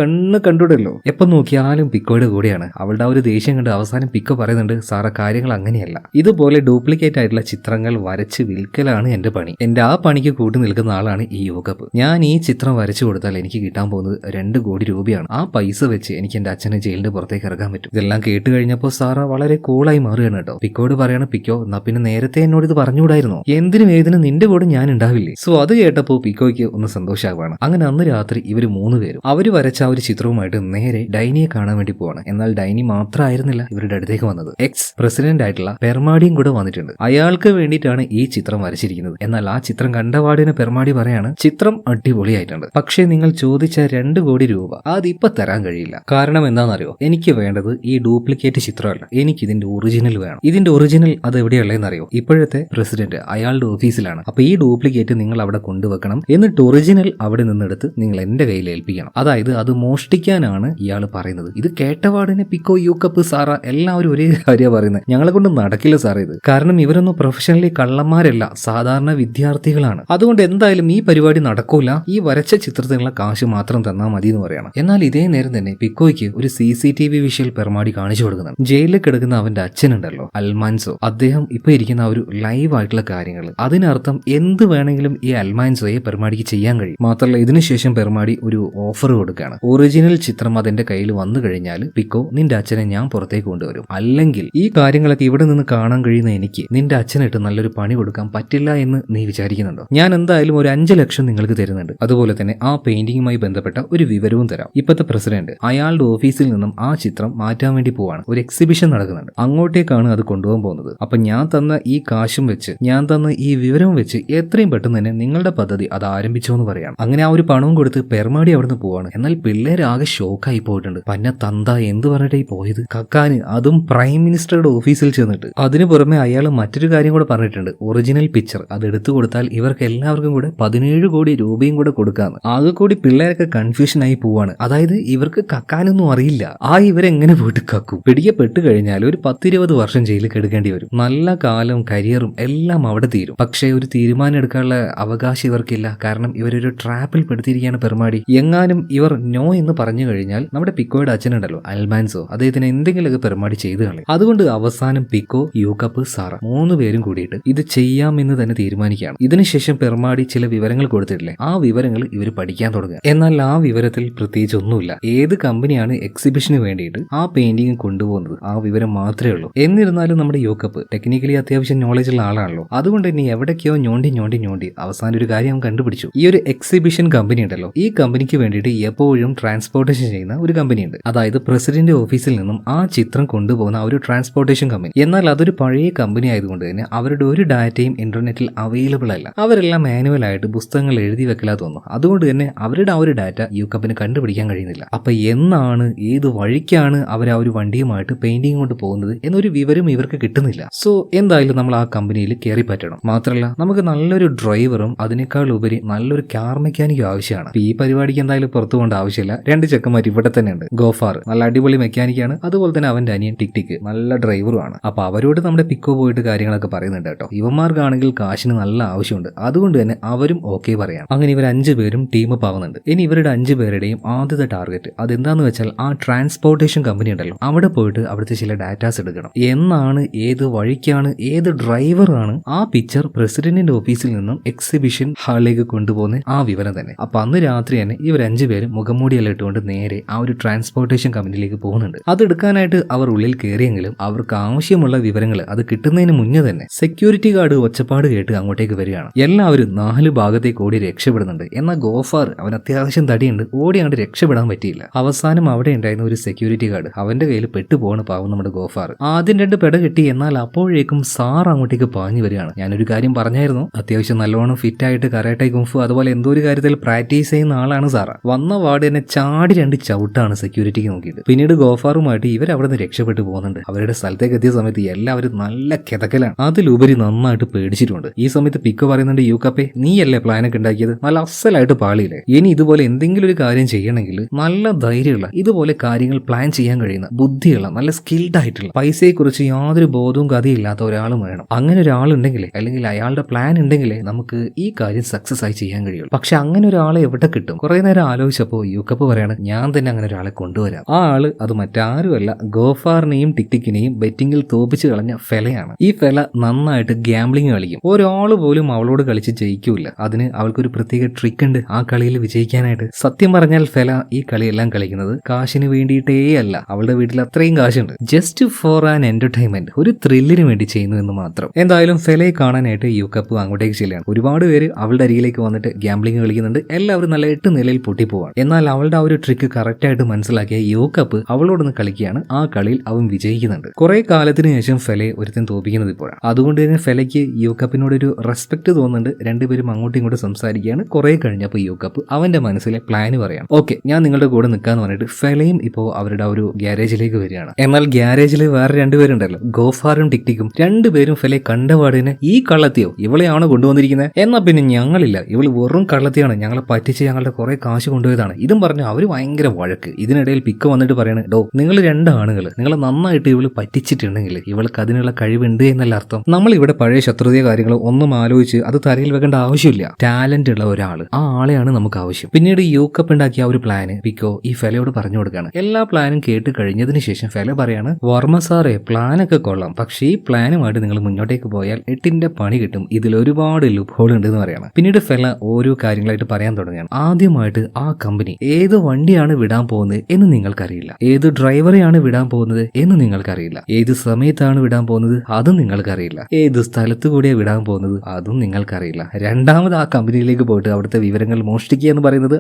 കണ്ടുവിടല്ലോ, എപ്പം നോക്കിയാലും പിക്കോയുടെ കൂടെയാണ്. അവളുടെ ആ ഒരു ദേഷ്യം കണ്ട് അവസാനം പിക്കോ പറയുന്നുണ്ട്, സാറ കാര്യങ്ങൾ അങ്ങനെയല്ല, ഇതുപോലെ ഡ്യൂപ്ലിക്കേറ്റ് ആയിട്ടുള്ള ചിത്രങ്ങൾ വരച്ച് വിൽക്കലാണ് എന്റെ പണി. എന്റെ ആ പണിക്ക് കൂട്ടി നിൽക്കുന്ന ആളാണ് ഈ യൂക്കപ്പ്. ഞാൻ ഈ ചിത്രം വരച്ചു കൊടുത്താൽ എനിക്ക് കിട്ടാൻ പോകുന്നത് 2 കോടി രൂപയാണ്. ആ പൈസ വെച്ച് എനിക്ക് എന്റെ അച്ഛനെ ജയിലിന്റെ പുറത്തേക്ക് ഇറക്കാൻ പറ്റും. ഇതെല്ലാം കേട്ട് കഴിഞ്ഞപ്പോൾ സാറ വളരെ കൂളായി മാറുകയാണ് കേട്ടോ. പിക്കോട് പറയാണ്, പിക്കോ എന്നാ പിന്നെ നേരത്തെ എന്നോട് ഇത് പറഞ്ഞുകൂടായിരുന്നോ, എന്തിനും ഏതിനും നിന്റെ കൂടെ ഞാൻ ഉണ്ടാവില്ലേ. സോ അത് കേട്ടപ്പോ പിക്കോയ്ക്ക് ഒന്ന് സന്തോഷമാവാണ്. അങ്ങനെ അന്ന് രാത്രി ഇവര് 3 പേരും അവര് വരച്ച ആ ഒരു ചിത്രവുമായിട്ട് നേരെ ഡൈനിയെ കാണാൻ വേണ്ടി പോവാണ്. എന്നാൽ ഡൈനി മാത്രമായിരുന്നില്ല ഇവരുടെ അടുത്തേക്ക് വന്നത്. എക്സ് പ്രസിഡന്റ് ആയിട്ടുള്ള പെർമാഡിയും കൂടെ വന്നിട്ടുണ്ട്. അയാൾക്ക് വേണ്ടിയിട്ടാണ് ഈ ചിത്രം വരച്ചിരിക്കുന്നത്. എന്നാൽ ആ ചിത്രം കണ്ടപാടിന് പെർമാഡി പറയാണ്, ചിത്രം അടിപൊളിയായിട്ടുണ്ട്, പക്ഷേ നിങ്ങൾ ചോദിച്ച 2 കോടി രൂപ അതിപ്പോ തരാൻ കഴിയില്ല. കാരണം എന്താണെന്നറിയോ, എനിക്ക് വേണ്ടത് ഈ ഡ്യൂപ്ലിക്കേറ്റ് ചിത്രമല്ല, എനിക്ക് ഇതിന്റെ ഒറിജിനൽ വേണം. ഇതിന്റെ ഒറിജിനൽ അത് എവിടെയുള്ളതെന്നറിയോ? ഇപ്പോഴത്തെ പ്രസിഡന്റ് അയാളുടെ ഓഫീസിലാണ്. അപ്പൊ ഈ ഡ്യൂപ്ലിക്കേറ്റ് നിങ്ങൾ അവിടെ കൊണ്ടുവെക്കണം, എന്നിട്ട് ഒറിജിനൽ അവിടെ നിന്നെടുത്ത് നിങ്ങൾ എന്റെ കയ്യിൽ ഏൽപ്പിക്കണം. അതായത് അത് മോഷ്ടിക്കാനാണ് ഇയാൾ പറയുന്നത്. ഇത് കേട്ടപാടിനെ പിക്കോ, യൂക്കപ്പ്, സാറ എല്ലാവരും ഒരേ കാര്യമാണ് പറയുന്നത്. ഞങ്ങളെ കൊണ്ട് നടക്കില്ല സാറേ ഇത്. കാരണം ഇവരൊന്നും പ്രൊഫഷണലി കള്ളന്മാരല്ല, സാധാരണ വിദ്യാർത്ഥികളാണ്. അതുകൊണ്ട് എന്തായാലും ഈ പരിപാടി നടക്കൂല, ഈ വരച്ച ചിത്രത്തിനുള്ള കാശ് മാത്രം തന്നാൽ മതി എന്ന് പറയണം. എന്നാൽ ഇതേ നേരം തന്നെ പിക്കോയ്ക്ക് ഒരു CCTV വിഷ്വൽ പെർമാടി കാണിച്ചു കൊടുക്കുന്നുണ്ട്. ജയിലിൽ കിടക്കുന്ന അവന്റെ അച്ഛനുണ്ടല്ലോ, അൽമാൻസോ, അദ്ദേഹം ഇപ്പൊ ഇരിക്കുന്ന ഒരു ലൈവ് ആയിട്ടുള്ള കാര്യങ്ങൾ. അതിനർത്ഥം എന്ത് വേണമെങ്കിലും ഈ അൽമാൻസോയെ പെർമാടിക്ക് ചെയ്യാൻ കഴിയും. മാത്രമല്ല ഇതിനുശേഷം പെർമാടി ഒരു ഓഫർ കൊടുക്കുകയാണ്. ഒറിജിനൽ ചിത്രം അതെന്റെ കയ്യിൽ വന്നു കഴിഞ്ഞാൽ പിക്കോ, നിന്റെ അച്ഛനെ ഞാൻ പുറത്തേക്ക് കൊണ്ടുവരും. അല്ലെങ്കിൽ ഈ കാര്യങ്ങളൊക്കെ ഇവിടെ നിന്ന് കാണാൻ കഴിയുന്ന എനിക്ക് നിന്റെ അച്ഛനിട്ട് നല്ലൊരു പണി കൊടുക്കാൻ പറ്റില്ല എന്ന് നീ വിചാരിക്കുന്നുണ്ടോ? ഞാൻ എന്തായാലും ഒരു 5 ലക്ഷം നിങ്ങൾക്ക് തരുന്നുണ്ട്. അതുപോലെ തന്നെ ആ പെയിന്റിങ്ങുമായി ബന്ധപ്പെട്ട ഒരു വിവരവും തരാം. ഇപ്പോഴത്തെ പ്രസിഡന്റ് അയാളുടെ ഓഫീസിൽ നിന്നും ആ ചിത്രം മാറ്റാൻ വേണ്ടി പോവാണ്. ഒരു എക്സിബിഷൻ നടക്കുന്നുണ്ട്, അങ്ങോട്ടേക്കാണ് അത് കൊണ്ടുപോകാൻ പോകുന്നത്. അപ്പൊ ഞാൻ തന്ന ഈ കാശും വെച്ച്, ഞാൻ തന്ന ഈ വിവരവും വെച്ച് എത്രയും പെട്ടെന്ന് തന്നെ നിങ്ങളുടെ പദ്ധതി അത് ആരംഭിച്ചോ എന്ന് പറയാണ്. അങ്ങനെ ആ ഒരു പണവും കൊടുത്ത് പെർമാടി അവിടുന്ന് പോവാണ്. എന്നാൽ പിള്ളേര് ആകെ ഷോക്കായി പോയിട്ടുണ്ട്. പന്ന തന്ത എന്ത് പറഞ്ഞിട്ടേ പോയത്, കക്കാന്, അതും പ്രൈം മിനിസ്റ്ററുടെ ഓഫീസിൽ ചെന്നിട്ട്. അതിനു പുറമെ അയാൾ മറ്റൊരു കാര്യം കൂടെ പറഞ്ഞിട്ടുണ്ട്, ഒറിജിനൽ പിക്ചർ അത് എടുത്തു കൊടുത്താൽ ഇവർക്ക് എല്ലാവർക്കും കൂടെ 17 കോടി രൂപയും കൂടെ കൊടുക്കാന്ന്. ആകെ കൂടി പിള്ളേരൊക്കെ കൺഫ്യൂഷൻ ആയി പോവാണ്. അതായത് ഇവർക്ക് കക്കാനൊന്നും അറിയില്ല. ഇവരെങ്ങനെ പോയിട്ട് കക്കും? പിടിക്കപ്പെട്ട് കഴിഞ്ഞാൽ ഒരു 10-20 വർഷം ജയിലിൽ കിടക്കേണ്ടി വരും. നല്ല കാലം, കരിയറും എല്ലാം അവിടെ തീരും. പക്ഷേ ഒരു തീരുമാനം എടുക്കാനുള്ള അവകാശം ഇവർക്കില്ല. കാരണം ഇവരൊരു ട്രാപ്പിൽ പെടുത്തിയിരിക്കുകയാണ് പെർമാടി. എങ്ങാനും ഇവർ നോ എന്ന് പറഞ്ഞു കഴിഞ്ഞാൽ നമ്മുടെ പിക്കോയുടെ അച്ഛനുണ്ടല്ലോ, അൽമാൻസോ, അദ്ദേഹത്തിന് എന്തെങ്കിലുമൊക്കെ പെർമാടി ചെയ്തു കളയും. അതുകൊണ്ട് അവസാനം പിക്കോ, യൂക്കപ്പ്, സാറ 3 പേരും കൂടിയിട്ട് ഇത് ചെയ്യാമെന്ന് തന്നെ തീരുമാനിക്കുകയാണ്. ഇതിനുശേഷം പെർമാടി ചില വിവരങ്ങൾ കൊടുത്തിട്ടില്ലേ, ആ വിവരങ്ങൾ ഇവർ പഠിക്കാൻ തുടങ്ങുക. എന്നാൽ ആ വിവരത്തിൽ പ്രത്യേകിച്ച് ഒന്നുമില്ല. ഏത് കമ്പനിയാണ് എക്സിബിഷന് വേണ്ടിയിട്ട് ആ പെയിന്റിംഗ് കൊണ്ടുപോകുന്നത്, ആ വിവരം മാത്രമേ ഉള്ളൂ. എന്നിരുന്നാലും നമ്മുടെ യൂക്കപ്പ് ടെക്നിക്കലി അത്യാവശ്യം നോളജ് ഉള്ള ആളാണല്ലോ. അതുകൊണ്ട് തന്നെ എവിടേക്കോ ഞോണ്ടി അവസാനം ഒരു കാര്യം കണ്ടുപിടിച്ചു. ഈ ഒരു എക്സിബിഷൻ കമ്പനി ഉണ്ടല്ലോ, ഈ കമ്പനിക്ക് വേണ്ടിയിട്ട് എപ്പോഴും ട്രാൻസ്പോർട്ടേഷൻ ചെയ്യുന്ന ഒരു കമ്പനി ഉണ്ട്. അതായത് പ്രസിഡന്റ് ഓഫീസിൽ നിന്നും ആ ചിത്രം കൊണ്ടുപോകുന്ന ഒരു ട്രാൻസ്പോർട്ടേഷൻ കമ്പനി. എന്നാൽ അതൊരു പഴയ കമ്പനി ആയതുകൊണ്ട് തന്നെ അവരുടെ ഒരു ഡാറ്റയും ഇന്റർനെറ്റിൽ അവൈലബിൾ അല്ല. അവരെല്ലാം മാനുവൽ ആയിട്ട് പുസ്തകങ്ങൾ എഴുതി വെക്കലാ തോന്നുന്നു. അതുകൊണ്ട് തന്നെ അവരുടെ ആ ഒരു ഡാറ്റ യൂക്കപ്പിന് കണ്ടുപിടിക്കാൻ കഴിയുന്നില്ല. അപ്പൊ എന്നാണ്, ഏത് വഴിക്കാണ് അവർ ആ ഒരു വണ്ടിയുമായിട്ട് പെയിന്റിംഗ് കൊണ്ട് പോകുന്നത് എന്നൊരു വിവരം ഇവർക്ക് കിട്ടുന്നില്ല. സോ എന്തായാലും നമ്മൾ ആ കമ്പനിയിൽ കയറി പറ്റണം. മാത്രമല്ല നമുക്ക് നല്ലൊരു ഡ്രൈവറും അതിനേക്കാൾ ഉപരി നല്ലൊരു കാർ മെക്കാനിക്കും ആവശ്യമാണ്. ഈ പരിപാടിക്ക് എന്തായാലും പുറത്തു പോകേണ്ട ആവശ്യമില്ല. 2 ചെക്കന്മാർ ഇവിടെ തന്നെ ഉണ്ട്. ഗോഫാർ നല്ല അടിപൊളി മെക്കാനിക്കാണ്, അതുപോലെ തന്നെ അവന്റെ അനിയൻ ടിക് നല്ല ഡ്രൈവറുമാണ്. അപ്പൊ അവരോട് നമ്മുടെ പിക്കോ പോയിട്ട് കാര്യങ്ങളൊക്കെ പറയുന്നുണ്ട് കേട്ടോ. ഇവന്മാർക്കാണെങ്കിൽ കാശിന് നല്ല ആവശ്യമുണ്ട്, അതുകൊണ്ട് തന്നെ അവരും ഓക്കെ പറയാം. അങ്ങനെ ഇവർ 5 പേരും ടീം ആവുന്നുണ്ട്. ഇനി ഇവരുടെ 5 പേരുടെയും ആദ്യത്തെ ടാർഗറ്റ് അതെന്താന്ന് വെച്ചാൽ ആ ട്രാൻസ്പോർട്ടേഷൻ കമ്പനി ഉണ്ടല്ലോ, അവിടെ പോയിട്ട് അവിടുത്തെ ചില ഡാറ്റാസ് എടുക്കണം. എന്നാണ്, ഏത് വഴിക്കാണ്, ഏത് ഡ്രൈവറാണ് ആ പിക്ചർ പ്രസിഡന്റിന്റെ ഓഫീസിൽ നിന്നും എക്സിബിഷൻ ഹാളിലേക്ക് കൊണ്ടുപോകുന്ന ആ വിവരം തന്നെ. അപ്പൊ അന്ന് രാത്രി തന്നെ ഇവർ 5 പേരും മുഖംമൂടിയെല്ലാം ഇട്ടുകൊണ്ട് നേരെ ആ ഒരു ട്രാൻസ്പോർട്ടേഷൻ കമ്പനിയിലേക്ക് പോകുന്നുണ്ട്. അതെടുക്കാനായിട്ട് അവർ ഉള്ളിൽ കയറിയെങ്കിലും അവർക്ക് ആവശ്യമുള്ള വിവരങ്ങൾ അത് കിട്ടുന്നതിന് മുന്നേ തന്നെ സെക്യൂരിറ്റി ഗാർഡ് ഒച്ചപ്പാട് കേട്ട് അങ്ങോട്ടേക്ക് വരികയാണ്. എല്ലാവരും 4 ഭാഗത്തേക്ക് ഓടി രക്ഷപ്പെടുന്നുണ്ട്. എന്നാൽ ഗോഫാർ അവൻ അത്യാവശ്യം തടിയുണ്ട്, ഓടി അങ്ങോട്ട് രക്ഷപ്പെടാൻ പറ്റിയില്ല. അവസാനം അവിടെ ഉണ്ടായിരുന്ന ഒരു സെക്യൂരിറ്റി ഗാർഡ് അവന്റെ കയ്യിൽ പെട്ടുപോകണ് പാവം നമ്മുടെ ഗോഫാർ. ആദ്യം 2 പെട കിട്ടി. എന്നാൽ അപ്പോഴേക്കും സാർ അങ്ങോട്ടേക്ക് പാഞ്ഞു വരികയാണ്. ഞാനൊരു കാര്യം പറഞ്ഞായിരുന്നു, അത്യാവശ്യം നല്ലോണം ഫിറ്റ് ആയിട്ട് കരാട്ടെ കുംഫു അതുപോലെ എന്തോ ഒരു കാര്യത്തിൽ പ്രാക്ടീസ് ചെയ്യുന്ന ആളാണ് സാറ. വന്ന വാർഡ് തന്നെ ചാടി 2 ചവിട്ടാണ് സെക്യൂരിറ്റിക്ക് നോക്കിയിട്ട്. പിന്നീട് ഗോഫാറുമായിട്ട് ഇവർ അവിടെ നിന്ന് രക്ഷപ്പെട്ടു പോകുന്നുണ്ട്. അവരുടെ സ്ഥലത്തേക്ക് എത്തിയ സമയത്ത് എല്ലാവരും നല്ല കിതക്കലാണ്, അതിലുപരി നന്നായിട്ട് പേടിച്ചിട്ടുണ്ട്. ഈ സമയത്ത് പിക്കോ പറയുന്നുണ്ട്, യൂക്കപ്പേ നീയല്ലേ പ്ലാനൊക്കെ ഉണ്ടാക്കിയത്, നല്ല അസലായിട്ട് പാളിയില്ലേ, ഇനി ഇതുപോലെ എന്തെങ്കിലും ഒരു കാര്യം ചെയ്യണമെങ്കിൽ നല്ല ധൈര്യമുള്ള, ഇതുപോലെ കാര്യങ്ങൾ പ്ലാൻ ചെയ്യാൻ കഴിയുന്ന, ബുദ്ധിയുള്ള, നല്ല സ്കിൽഡ് ആയിട്ടുള്ള, പൈസയെക്കുറിച്ച് യാതൊരു ബോധവും കഥയില്ലാത്ത ഒരാളും വേണം. അങ്ങനെ ഒരാളുണ്ടെങ്കിലേ, അല്ലെങ്കിൽ അയാളുടെ പ്ലാൻ ഉണ്ടെങ്കിലേ നമുക്ക് ഈ കാര്യം സക്സസ് ആയി ചെയ്യാൻ കഴിയുള്ളൂ. പക്ഷെ അങ്ങനെ ഒരാളെ എവിടെ കിട്ടും? കുറെ നേരം ആലോചിച്ചപ്പോ യൂക്കപ്പ് പറയാണ്, ഞാൻ തന്നെ അങ്ങനെ ഒരാളെ കൊണ്ടുവരാം. ആ ആള് അത് മറ്റാരുമല്ല, ഗോഫാറിനെയും ടിക്ടിക്കിനെയും ബെറ്റിംഗിൽ തോപ്പിച്ച് കളഞ്ഞ ഫെലയാണ്. ഈ ഫെല നന്നായിട്ട് ഗ്യാംബ്ലിംഗ് കളിക്കും. ഒരാള് പോലും അവളോട് കളിച്ച് ജയിക്കൂല. അതിന് അവൾക്കൊരു പ്രത്യേക ട്രിക്ക് ഉണ്ട് ആ കളിയിൽ വിജയിക്കാനായിട്ട്. സത്യം പറഞ്ഞാൽ ഫെല ഈ കളിയെല്ലാം കളിക്കുന്നത് കാശിന് വേണ്ടിയിട്ടേ അല്ല, അവളുടെ വീട്ടിൽ അത്രയും കാശുണ്ട്, ജസ്റ്റ് ഫോർ ആൻ എന്റർടൈൻമെന്റ്, ഒരു ത്രില്ലിന് വേണ്ടി ചെയ്യുന്നു എന്ന് മാത്രം. എന്തായാലും ഫെലയെ കാണാൻ കാണാനായിട്ട് യൂക്കപ്പ് അങ്ങോട്ടേക്ക് ചെല്ലുകയാണ്. ഒരുപാട് പേര് അവളുടെ അരികിലേക്ക് വന്നിട്ട് ഗ്യാംബ്ലിംഗ് കളിക്കുന്നുണ്ട്. എല്ലാവരും നല്ല 8 നിലയിൽ പൊട്ടിപ്പോവാണ്. എന്നാൽ അവളുടെ ആ ഒരു ട്രിക്ക് കറക്റ്റ് ആയിട്ട് മനസ്സിലാക്കിയ യൂക്കപ്പ് അവളോടൊന്ന് കളിക്കുകയാണ്. ആ കളിയിൽ അവൻ വിജയിക്കുന്നുണ്ട്. കുറെ കാലത്തിന് ശേഷം ഫെലയെ ഒരുത്തൻ തോപ്പിക്കുന്നത് ഇപ്പോഴാണ്. അതുകൊണ്ട് തന്നെ ഫെലയ്ക്ക് യൂക്കപ്പിനോട് ഒരു റെസ്പെക്ട് തോന്നുന്നുണ്ട്. രണ്ടുപേരും അങ്ങോട്ടും ഇങ്ങോട്ടും സംസാരിക്കുകയാണ്. കുറെ കഴിഞ്ഞപ്പോൾ യൂക്കപ്പ് അവന്റെ മനസ്സിലെ പ്ലാന് പറയാണ്. ഓക്കെ, ഞാൻ നിങ്ങളുടെ കൂടെ നിൽക്കാന്ന് പറഞ്ഞിട്ട് ഫെലയും ഇപ്പോൾ അവരുടെ ഒരു ഗ്യാരേജിലേക്ക് വരികയാണ്. എന്നാൽ ഗ്യാരേജിൽ വേറെ രണ്ടുപേരുണ്ടല്ലോ, ഗോഫാറും ടിക്ടിക്കും. രണ്ടുപേരും ഫെലയെ കണ്ടപാടിന് ഈ കള്ളത്തിയോ ഇവളെയാണോ കൊണ്ടുവന്നിരിക്കുന്നത്, എന്നാ പിന്നെ ഞങ്ങളില്ല, ഇവള് വെറും കള്ളത്തിയാണ്, ഞങ്ങളെ പറ്റിച്ച് ഞങ്ങളുടെ കുറെ കാശ് കൊണ്ടുപോയതാണ്, ഇതും പറഞ്ഞു അവര് ഭയങ്കര വഴക്ക്. ഇതിനിടയിൽ പിക്ക് വന്നിട്ട് പറയണേ, ഡോ നിങ്ങൾ രണ്ടാണുകൾ, നിങ്ങളെ നന്നായിട്ട് ഇവള് പറ്റിച്ചിട്ടുണ്ടെങ്കിൽ ഇവൾക്ക് അതിനുള്ള കഴിവുണ്ട് എന്നല്ല അർത്ഥം. നമ്മൾ ഇവിടെ പഴയ ശത്രുതയോ കാര്യങ്ങളോ ഒന്നും ആലോചിച്ച് അത് തലയിൽ വെക്കേണ്ട ആവശ്യമില്ല. ടാലന്റ് ഉള്ള ഒരാള്, ആ ആളെയാണ് നമുക്ക് ആവശ്യം. പിന്നീട് യൂക്കപ്പ് ഉണ്ടാക്കിയ ആ ഒരു പ്ലാന് പിക്കോ ഈ ഫെലയോട് പറഞ്ഞു കൊടുക്കുകയാണ്. എല്ലാ പ്ലാനും കേട്ട് കഴിഞ്ഞതിന് ശേഷം ഫെല പറയാണ്, വർമ്മ സാറേ പ്ലാനൊക്കെ കൊള്ളാം, പക്ഷേ ഈ പ്ലാനുമായിട്ട് നിങ്ങൾ മുന്നോട്ടേക്ക് പോയാൽ 8ന്റെ പണി കിട്ടും, ഇതിൽ ഒരുപാട് ലുപ്പ് ഹോൾ ഉണ്ട് എന്ന് പറയാണ്. പിന്നീട് ഫെല ഓരോ കാര്യങ്ങളായിട്ട് പറയാൻ തുടങ്ങുകയാണ്. ആദ്യമായിട്ട് ആ കമ്പനി ഏത് വണ്ടിയാണ് വിടാൻ പോകുന്നത് എന്ന് നിങ്ങൾക്കറിയില്ല, ഏത് ഡ്രൈവറെയാണ് വിടാൻ പോകുന്നത് എന്ന് നിങ്ങൾക്കറിയില്ല, ഏത് സമയത്താണ് വിടാൻ പോകുന്നത് അതും നിങ്ങൾക്കറിയില്ല, ഏത് സ്ഥലത്ത് കൂടിയാണ് വിടാൻ പോകുന്നത് അതും നിങ്ങൾക്കറിയില്ല. രണ്ടാമത് ആ കമ്പനിയിലേക്ക് പോയിട്ട് അവിടുത്തെ വിവരങ്ങൾ മോഷ്ടിക്കുക എന്ന് പറയുന്നത്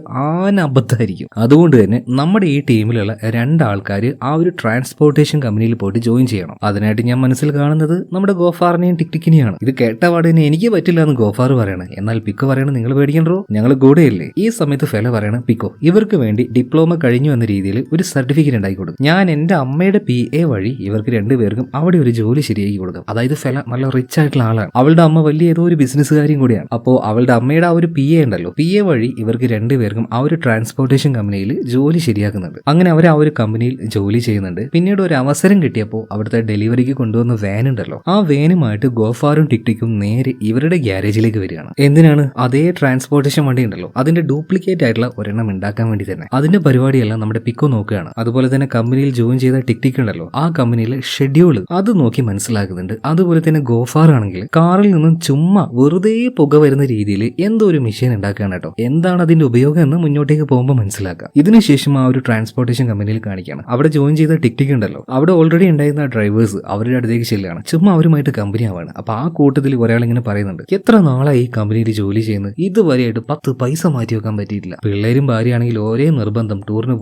അബദ്ധമായിരിക്കും. അതുകൊണ്ട് തന്നെ നമ്മുടെ ഈ ടീമിലുള്ള 2 ആൾക്കാർ ആ ഒരു ട്രാൻസ്പോർട്ടേഷൻ കമ്പനിയിൽ പോയിട്ട് ജോയിൻ ചെയ്യണം. അതിനായിട്ട് ഞാൻ മനസ്സിൽ കാണുന്നത് നമ്മുടെ ഗോഫാറിനെയും ടിക്ടിക്കിനെയാണ്. ഇത് കേട്ട പാടിനെ എനിക്ക് പറ്റില്ല എന്ന് ഗോഫാർ പറയണം. എന്നാൽ പിക്കോ പറയണം, നിങ്ങൾ പേടിക്കണ്ടോ, ഞങ്ങൾ കൂടെയല്ലേ. ഈ സമയത്ത് ഫെല പറയണം, പിക്കോ ഇവർക്ക് വേണ്ടി ഡിപ്ലോമ കഴിഞ്ഞു എന്ന രീതിയിൽ ഒരു സർട്ടിഫിക്കറ്റ് ഉണ്ടാക്കി കൊടുക്കും. ഞാൻ എന്റെ അമ്മയുടെ PA വഴി ഇവർക്ക് 2 പേർക്കും അവിടെ ഒരു ജോലി ശരിയാക്കി കൊടുക്കും. അതായത് ഫെല നല്ല റിച്ച് ആയിട്ടുള്ള ആളാണ്. അവളുടെ അമ്മ വലിയ ഏതോ ഒരു ബിസിനസ്സുകാരിയും കൂടിയാണ്. അപ്പോൾ അവളുടെ അമ്മയുടെ ആ ഒരു PA ഉണ്ടല്ലോ, PA വഴി ഇവർക്ക് 2 പേർക്കും ആ ഒരു ട്രാൻസ്പോർട്ടേഷൻ കമ്പനിയിൽ ജോലി ശരിയാക്കുന്നുണ്ട്. അങ്ങനെ അവർ ആ ഒരു കമ്പനിയിൽ ജോലി ചെയ്യുന്നുണ്ട്. പിന്നീട് ഒരു അവസരം കിട്ടിയപ്പോൾ അവിടുത്തെ ഡെലിവറിക്ക് കൊണ്ടുവന്ന വാൻ ഉണ്ടല്ലോ, ആ വാനുമായിട്ട് ഗോഫാറും ടിക്ടിക്കും നേരെ ഇവരുടെ ഗ്യാരേജിലേക്ക് വരികയാണ്. എന്തിനാണ്? അതേ ട്രാൻസ്പോർട്ടേഷൻ വണ്ടി ഉണ്ടല്ലോ അതിന്റെ ഡ്യൂപ്ലിക്കേറ്റ് ആയിട്ടുള്ള ഒരെണ്ണം ഉണ്ടാക്കാൻ വേണ്ടി തന്നെ. അതിന്റെ പരിപാടിയെല്ലാം നമ്മുടെ പിക്കോ നോക്കുകയാണ്. അതുപോലെ തന്നെ കമ്പനിയിൽ ജോയിൻ ചെയ്ത ടിക്ടിക് ഉണ്ടല്ലോ, ആ കമ്പനിയിലെ ഷെഡ്യൂൾ അത് നോക്കി മനസ്സിലാക്കുന്നുണ്ട്. അതുപോലെ തന്നെ ഗോഫാർ ആണെങ്കിൽ കാറിൽ നിന്നും ചുമ്മാ വെറുതെ പുക വരുന്ന രീതിയിൽ എന്തോ ഒരു മെഷീൻ ഉണ്ടാക്കുകയാണ് കേട്ടോ. എന്താണ് അതിന്റെ ഉപയോഗം എന്ന് മുന്നോട്ടേക്ക് പോകുമ്പോൾ മനസ്സിലാക്കാം. ഇതിനുശേഷം ആ ഒരു ട്രാൻസ്പോർട്ടേഷൻ കമ്പനിയിൽ കാണിക്കുകയാണ്. അവിടെ ജോയിൻ ചെയ്ത ടിക്ടിക് ഉണ്ടല്ലോ, അവിടെ ഓൾറെഡി ഉണ്ടായിരുന്ന ഡ്രൈവേഴ്സ് അവരുടെ അടുത്തേക്ക് ചെല്ലുകയാണ്. ചുമ്മാ അവരുമായിട്ട് കമ്പനി ആവാണ്. അപ്പൊ ആ കൂട്ടത്തിൽ ഒരാൾ ഇങ്ങനെ പറയുന്നുണ്ട്, എത്ര നാളായി ഈ കമ്പനിയിൽ ജോലി ചെയ്യുന്നത്, ഇതുവരെയായിട്ട് 10 പൈസ മാറ്റി വെക്കാൻ പറ്റിയിട്ടില്ല. പിള്ളേരും ഭാര്യയാണെങ്കിൽ ഒരേ നിർബന്ധം, ടൂറിന്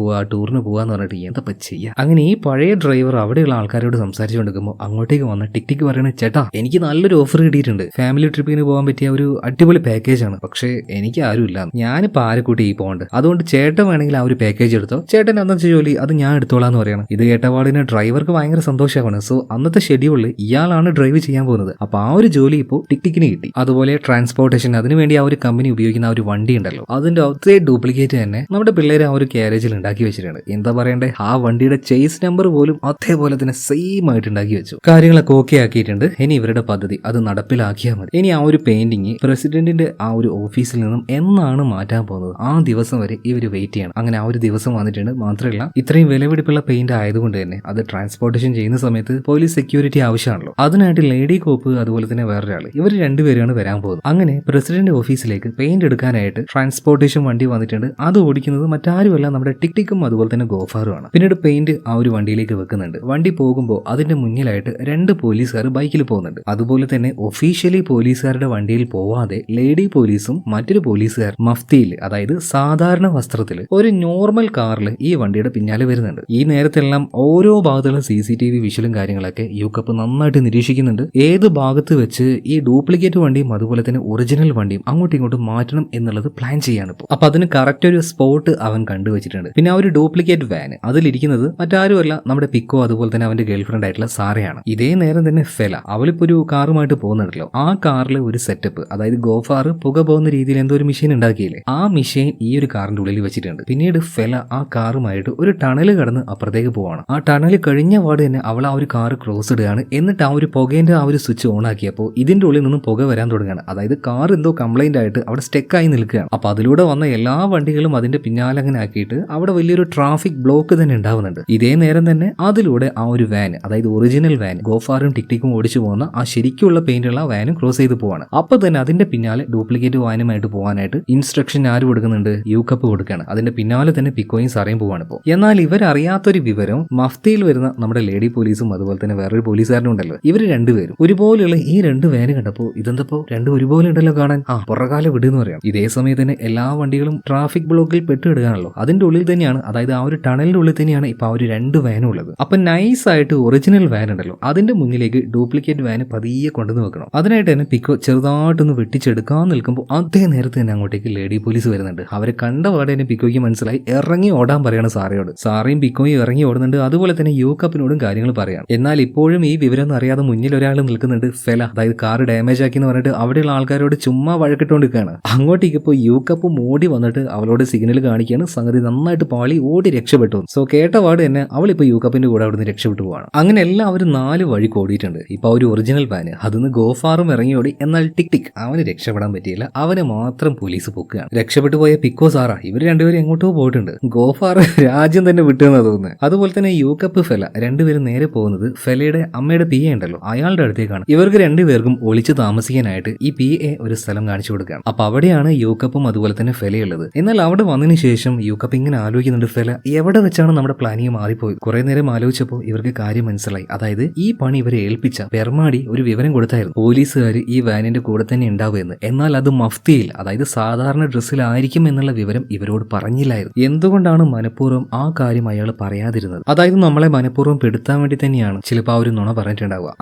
പോവാന്ന് പറഞ്ഞിട്ട് എന്താ ചെയ്യാ. അങ്ങനെ ഈ പഴയ ഡ്രൈവർ അവിടെയുള്ള ആൾക്കാരോട് സംസാരിച്ചുകൊണ്ടിരിക്കുമ്പോൾ അങ്ങോട്ടേക്ക് വന്ന ടിക്ടിക്ക് പറയണേ, ചേട്ടാ എനിക്ക് നല്ലൊരു ഓഫർ കിട്ടിയിട്ടുണ്ട്, ഫാമിലി ട്രിപ്പിന് പോകാൻ പറ്റിയ ഒരു അടിപൊളി പാക്കേജ് ആണ്, പക്ഷേ എനിക്ക് ആരും ഇല്ല, ഞാനിപ്പോൾ ആരെ കൂട്ടി ഈ പോകണ്ട്, അതുകൊണ്ട് ചേട്ടൻ വേണമെങ്കിൽ ആ ഒരു പാക്കേജ് എടുത്തോ, ചേട്ടൻ അന്നത്തെ ജോലി അത് ഞാൻ എടുത്തോളാന്ന് പറയണം. ഇത് കേട്ടപാടിന് ഡ്രൈവർക്ക് ഭയങ്കര സന്തോഷമാണ്. സോ അന്നത്തെ ഷെഡ്യൂളിൽ ഇയാളാണ് ഡ്രൈവ് ചെയ്യാൻ പോകുന്നത്. അപ്പൊ ആ ഒരു ജോലി ഇപ്പോൾ ടിക്ടിക്കിന് കിട്ടി. അതുപോലെ ട്രാൻസ്പോർട്ടേഷൻ അതിനുവേണ്ടി ആ ഒരു കമ്പനി ഉപയോഗിക്കുന്ന ആ ഒരു വണ്ടി ഉണ്ടല്ലോ, അതിന്റെ അതേ ഡ്യൂപ്ലിക്കേറ്റ് തന്നെ നമ്മുടെ പിള്ളേരെ ആ ഒരു ക്യാരേജിൽ ഉണ്ടാക്കി വെച്ചിട്ടുണ്ട്. എന്താ പറയണ്ടേ, ആ വണ്ടിയുടെ ചേസ് നമ്പർ പോലും അതേപോലെ തന്നെ സെയിം ആയിട്ട് ഉണ്ടാക്കി വെച്ചു. കാര്യങ്ങളൊക്കെ ഓക്കെ ആക്കിയിട്ടുണ്ട്. ഇനി ഇവരുടെ പദ്ധതി അത് നടപ്പിലാക്കിയാൽ മതി. ഇനി ആ ഒരു പെയിന്റിങ് പ്രസിഡന്റിന്റെ ആ ഒരു ഓഫീസിൽ നിന്നും എന്നാണ് മാറ്റാൻ പോകുന്നത് ആ ദിവസം വരെ ഇവർ വെയിറ്റ് ചെയ്യണം. അങ്ങനെ ആ ഒരു ദിവസം വന്നിട്ടുണ്ട്. മാത്രമല്ല ഇത്രയും വിലപിടിപ്പുള്ള പെയിന്റ് ആയതുകൊണ്ട് തന്നെ അത് ട്രാൻസ്പോർട്ടേഷൻ ചെയ്യുന്ന സമയത്ത് പോലീസ് സെക്യൂരിറ്റി ആവശ്യമാണല്ലോ. അതിനായിട്ട് ലേഡി കോപ്പ് അതുപോലെ തന്നെ വേറൊരാൾ, ഇവർ 2 പേരാണ് വരാൻ പോകുന്നത്. അങ്ങനെ പ്രസിഡന്റ് ഓഫീസിലേക്ക് പെയിന്റ് എടുക്കാനായിട്ട് ട്രാൻസ്പോർട്ടേഷൻ വണ്ടി വന്നിട്ടുണ്ട്. അത് ഓടിക്കുന്നത് മറ്റാരുമല്ല നമ്മുടെ ടിക്ടിക്കും അതുപോലെ തന്നെ ഗോഫാറുമാണ്. പിന്നീട് പെയിന്റ് ആ ഒരു വണ്ടിയിലേക്ക് വെക്കുന്നുണ്ട്. വണ്ടി പോകുമ്പോൾ അതിന്റെ മുന്നിലായിട്ട് 2 പോലീസുകാർ ബൈക്കിൽ പോകുന്നുണ്ട്. അതുപോലെ തന്നെ ഒഫീഷ്യലി പോലീസുകാരുടെ വണ്ടിയിൽ പോവാതെ ലേഡി പോലീസും മറ്റൊരു പോലീസുകാർ മഫ്തിയിൽ, അതായത് സാധാരണ വസ്ത്രത്തിൽ ഒരു നോർമൽ കാറിൽ ഈ വണ്ടിയുടെ പിന്നാലെ വരുന്നുണ്ട്. ഈ നേരത്തെല്ലാം ഓരോ ഭാഗത്തുള്ള CCTV വിഷ്വലും കാര്യങ്ങളൊക്കെ യൂക്കപ്പ് നന്നായിട്ട് നിരീക്ഷിക്കുന്നുണ്ട്. ഏത് ഭാഗത്ത് വെച്ച് ഈ ഡ്യൂപ്ലിക്കേറ്റ് വണ്ടിയും അതുപോലെ തന്നെ ഒറിജിനൽ വണ്ടിയും അങ്ങോട്ടും ഇങ്ങോട്ടും മാറ്റണം എന്നുള്ളത് പ്ലാൻ ചെയ്യാണ് ഇപ്പോൾ. അപ്പൊ അതിന് കറക്റ്റ് ഒരു സ്പോട്ട് അവൻ കണ്ടുവച്ചിട്ടുണ്ട്. പിന്നെ ആ ഒരു ഡ്യൂപ്ലിക്കേറ്റ് വാൻ അതിലിരിക്കുന്നത് മറ്റാരുമല്ല നമ്മുടെ പിക്കോ അതുപോലെ തന്നെ അവന്റെ ഗേൾഫ്രണ്ട് ആയിട്ടുള്ള സാറയാണ്. ഇതേ നേരം തന്നെ ഫെല അവളിപ്പോ ഒരു കാറുമായിട്ട് പോകുന്നുണ്ടല്ലോ, ആ കാറിൽ ഒരു സെറ്റപ്പ്, അതായത് ഗോഫാർ പുക പോകുന്ന രീതിയിൽ എന്തോ ഒരു മെഷീൻ ഉണ്ടാക്കിയില്ലേ, ആ മെഷീൻ ഈ ഒരു കാറിന്റെ ഉള്ളിൽ വെച്ചിട്ടുണ്ട്. പിന്നീട് ഫെല ആ കാറുമായിട്ട് ഒരു ടണൽ കടന്ന് അപ്പുറത്തേക്ക് പോവാണ്. ആ ടണൽ കഴിഞ്ഞ പാട് തന്നെ അവൾ ആ ഒരു കാർ ക്രോസ് ഇടുകയാണ്. എന്നിട്ട് ആ ഒരു പുകേന്റെ ആ ഒരു സ്വിച്ച് ഓൺ ആക്കിയപ്പോൾ ഇതിന്റെ ഉള്ളിൽ നിന്ന് പുക വരാൻ തുടങ്ങുകയാണ്. അതായത് കാർ എന്തോ കംപ്ലൈന്റ് ആയിട്ട് അവിടെ സ്റ്റെക്കായി നിൽക്കുകയാണ്. അപ്പൊ അതിലൂടെ വന്ന എല്ലാ വണ്ടികളും അതിന്റെ പിന്നാലെ അങ്ങനെ ആക്കിയിട്ട് അവിടെ വലിയൊരു ട്രാഫിക് ബ്ലോക്ക് തന്നെ ഉണ്ടാവുന്നുണ്ട്. ഇതേ നേരം തന്നെ അതിലൂടെ ആ ഒരു വാൻ, അതായത് ഒറിജിനൽ വാൻ ഗോഫാറും ടിക്ടിക്കും ഓടിച്ചു പോകുന്ന ആ ശരിക്കുള്ള പെയിന്റുള്ള വാനും ക്രോസ് ചെയ്ത് പോവാണ്. അപ്പൊ തന്നെ അതിന്റെ പിന്നാലെ ഡ്യൂപ്ലിക്കേറ്റ് വാനുമായിട്ട് പോകാനായിട്ട് ഇൻസ്ട്രക്ഷൻ ആര് കൊടുക്കുന്നുണ്ട്? യൂക്കപ്പ് കൊടുക്കുകയാണ്. അതിന്റെ പിന്നാലെ തന്നെ പിക്കോയും സാറേയും പോവാണ് ഇപ്പോൾ. എന്നാൽ ഇവരറിയാത്തൊരു വിവരം മഫ്തിയിൽ വരുന്ന നമ്മുടെ ലേഡി പോലീസും അതുപോലെ തന്നെ വേറൊരു പോലീസുകാരനും ഉണ്ടല്ലോ, ഇവർ 2 പേരും ഒരുപോലെയുള്ള ഈ 2 രണ്ട് വാന് കണ്ടപ്പോ ഇതെന്തപ്പോ രണ്ടും ഒരുപോലെ ഉണ്ടല്ലോ കാണാൻ, പുറകാല വിടുന്ന് പറയാം. ഇതേ സമയത്ത് തന്നെ എല്ലാ വണ്ടികളും ട്രാഫിക് ബ്ലോക്കിൽ പെട്ടിടുകയാണല്ലോ. അതിന്റെ ഉള്ളിൽ തന്നെയാണ്, അതായത് ആ ഒരു ടണലിന്റെ ഉള്ളിൽ തന്നെയാണ് ഇപ്പൊ ആ ഒരു രണ്ട് വാനും ഉള്ളത്. അപ്പൊ നൈസ് ആയിട്ട് ഒറിജിനൽ വാൻ ഉണ്ടല്ലോ അതിന്റെ മുന്നിലേക്ക് ഡ്യൂപ്ലിക്കേറ്റ് വാന് പതിയെ കൊണ്ടുവന്ന് വെക്കണം. അതിനായിട്ട് തന്നെ പിക്കോ ചെറുതായിട്ടൊന്ന് വെട്ടിച്ചെടുക്കാൻ നിൽക്കുമ്പോൾ അതേ നേരത്തെ തന്നെ അങ്ങോട്ടേക്ക് ലേഡി പോലീസ് വരുന്നുണ്ട്. അവരെ കണ്ട പാടെ തന്നെ പിക്കോയ്ക്ക് മനസ്സിലായി, ഇറങ്ങി ഓടാൻ പറയാണ് സാറയോട്. സാറയും പിക്കോയും ഇറങ്ങി ഓടുന്നുണ്ട്. അതുപോലെ തന്നെ യൂക്കപ്പിനോടും കാര്യങ്ങൾ പറയാം. എന്നാൽ ഇപ്പോഴും ഈ വിവരം അറിയാതെ മുന്നിൽ ഒരാൾ നിൽക്കുന്നുണ്ട്, ഫെല. അതായത് കാർ ഡാമേജ് ആക്കി എന്ന് പറഞ്ഞിട്ട് അവിടെയുള്ള ആൾക്കാരോട് ചുമ്മാ വഴക്കിട്ടുകൊണ്ടിരിക്കുകയാണ്. അങ്ങോട്ടേക്ക് ഇപ്പോൾ യൂക്കപ്പ് മോടി വന്നിട്ട് അവളോട് സിഗ്നൽ കാണിക്കുകയാണ്. സംഗതി നന്നായിട്ട് പാളി ഓടി രക്ഷപ്പെട്ടു. സോ കേട്ട പാട് തന്നെ അവളിപ്പോൾ യൂക്കപ്പിന്റെ കൂടെ അവിടുന്ന് രക്ഷപ്പെട്ടു പോവാണ്. അങ്ങനെ എല്ലാവരും 4 വഴി ഓടിയിട്ടുണ്ട്. ഇപ്പൊ ഒരു ഒറിജിനൽ വാന് അതിന്ന് ഗോഫാറും ഇറങ്ങി ഓടി. എന്നാൽ ടിക് ടിക് അവന് രക്ഷപ്പെടാൻ പറ്റിയില്ല. അവനെ മാത്രം പോലീസ് പൊക്കുകയാണ്. രക്ഷപ്പെട്ടു പോയ പിക്കോ സാറ ഇവർ രണ്ടുപേരും എങ്ങോട്ടോ പോയിട്ടുണ്ട്. ഗോഫാർ രാജ്യം തന്നെ വിട്ടുവെന്നാ തോന്നുന്നത്. അതുപോലെ തന്നെ യൂക്കപ്പ് ഫെല രണ്ടുപേരും നേരെ പോകുന്നത് ഫെലയുടെ അമ്മയുടെ പി എ ഉണ്ടല്ലോ അയാളുടെ അടുത്തേക്കാണ്. ഇവർക്ക് രണ്ടുപേർക്കും ഒളിച്ചു താമസിക്കാനായിട്ട് ഈ പി എ ഒരു സ്ഥലം കാണിച്ചു കൊടുക്കുകയാണ്. അപ്പൊ അവിടെയാണ് യൂക്കപ്പും അതുപോലെ തന്നെ ഫെലയുള്ളത്. എന്നാൽ അവിടെ വന്നതിന് ശേഷം യൂക്കപ്പ് ഇങ്ങനെ ആലോചിക്കുന്നുണ്ട്, ഫെല എവിടെ വെച്ചാണ് നമ്മുടെ പ്ലാനിങ് മാറിപ്പോയത്. കുറെ നേരം ആലോചിച്ചപ്പോൾ ഇവർക്ക് കാര്യം മനസ്സിലായി. അതായത് ഈ പണി ഇവരെ ഏൽപ്പിച്ച പെർമാടി ഒരു വിവരം കൊടുത്തായിരുന്നു, പോലീസുകാർ ഈ വാനിന്റെ കൂടെ തന്നെ ഉണ്ടാവുമെന്ന്. എന്നാൽ അത് മഫ്തിയിൽ, അതായത് സാധാരണ ഡ്രസ്സിലായിരിക്കും എന്നുള്ള വിവരം ഇവരോട് പറഞ്ഞില്ലായിരുന്നു. എന്തുകൊണ്ടാണ് മനഃപൂർവ്വം ആ കാര്യം അയാൾ പറയാതിരുന്നത്? അതായത് നമ്മളെ മനഃപൂർവ്വം പെടുത്താൻ വേണ്ടി തന്നെയാണ് ചിലപ്പോൾ ആ ഒരു നുണ പറഞ്ഞിട്ടുണ്ടാവുക.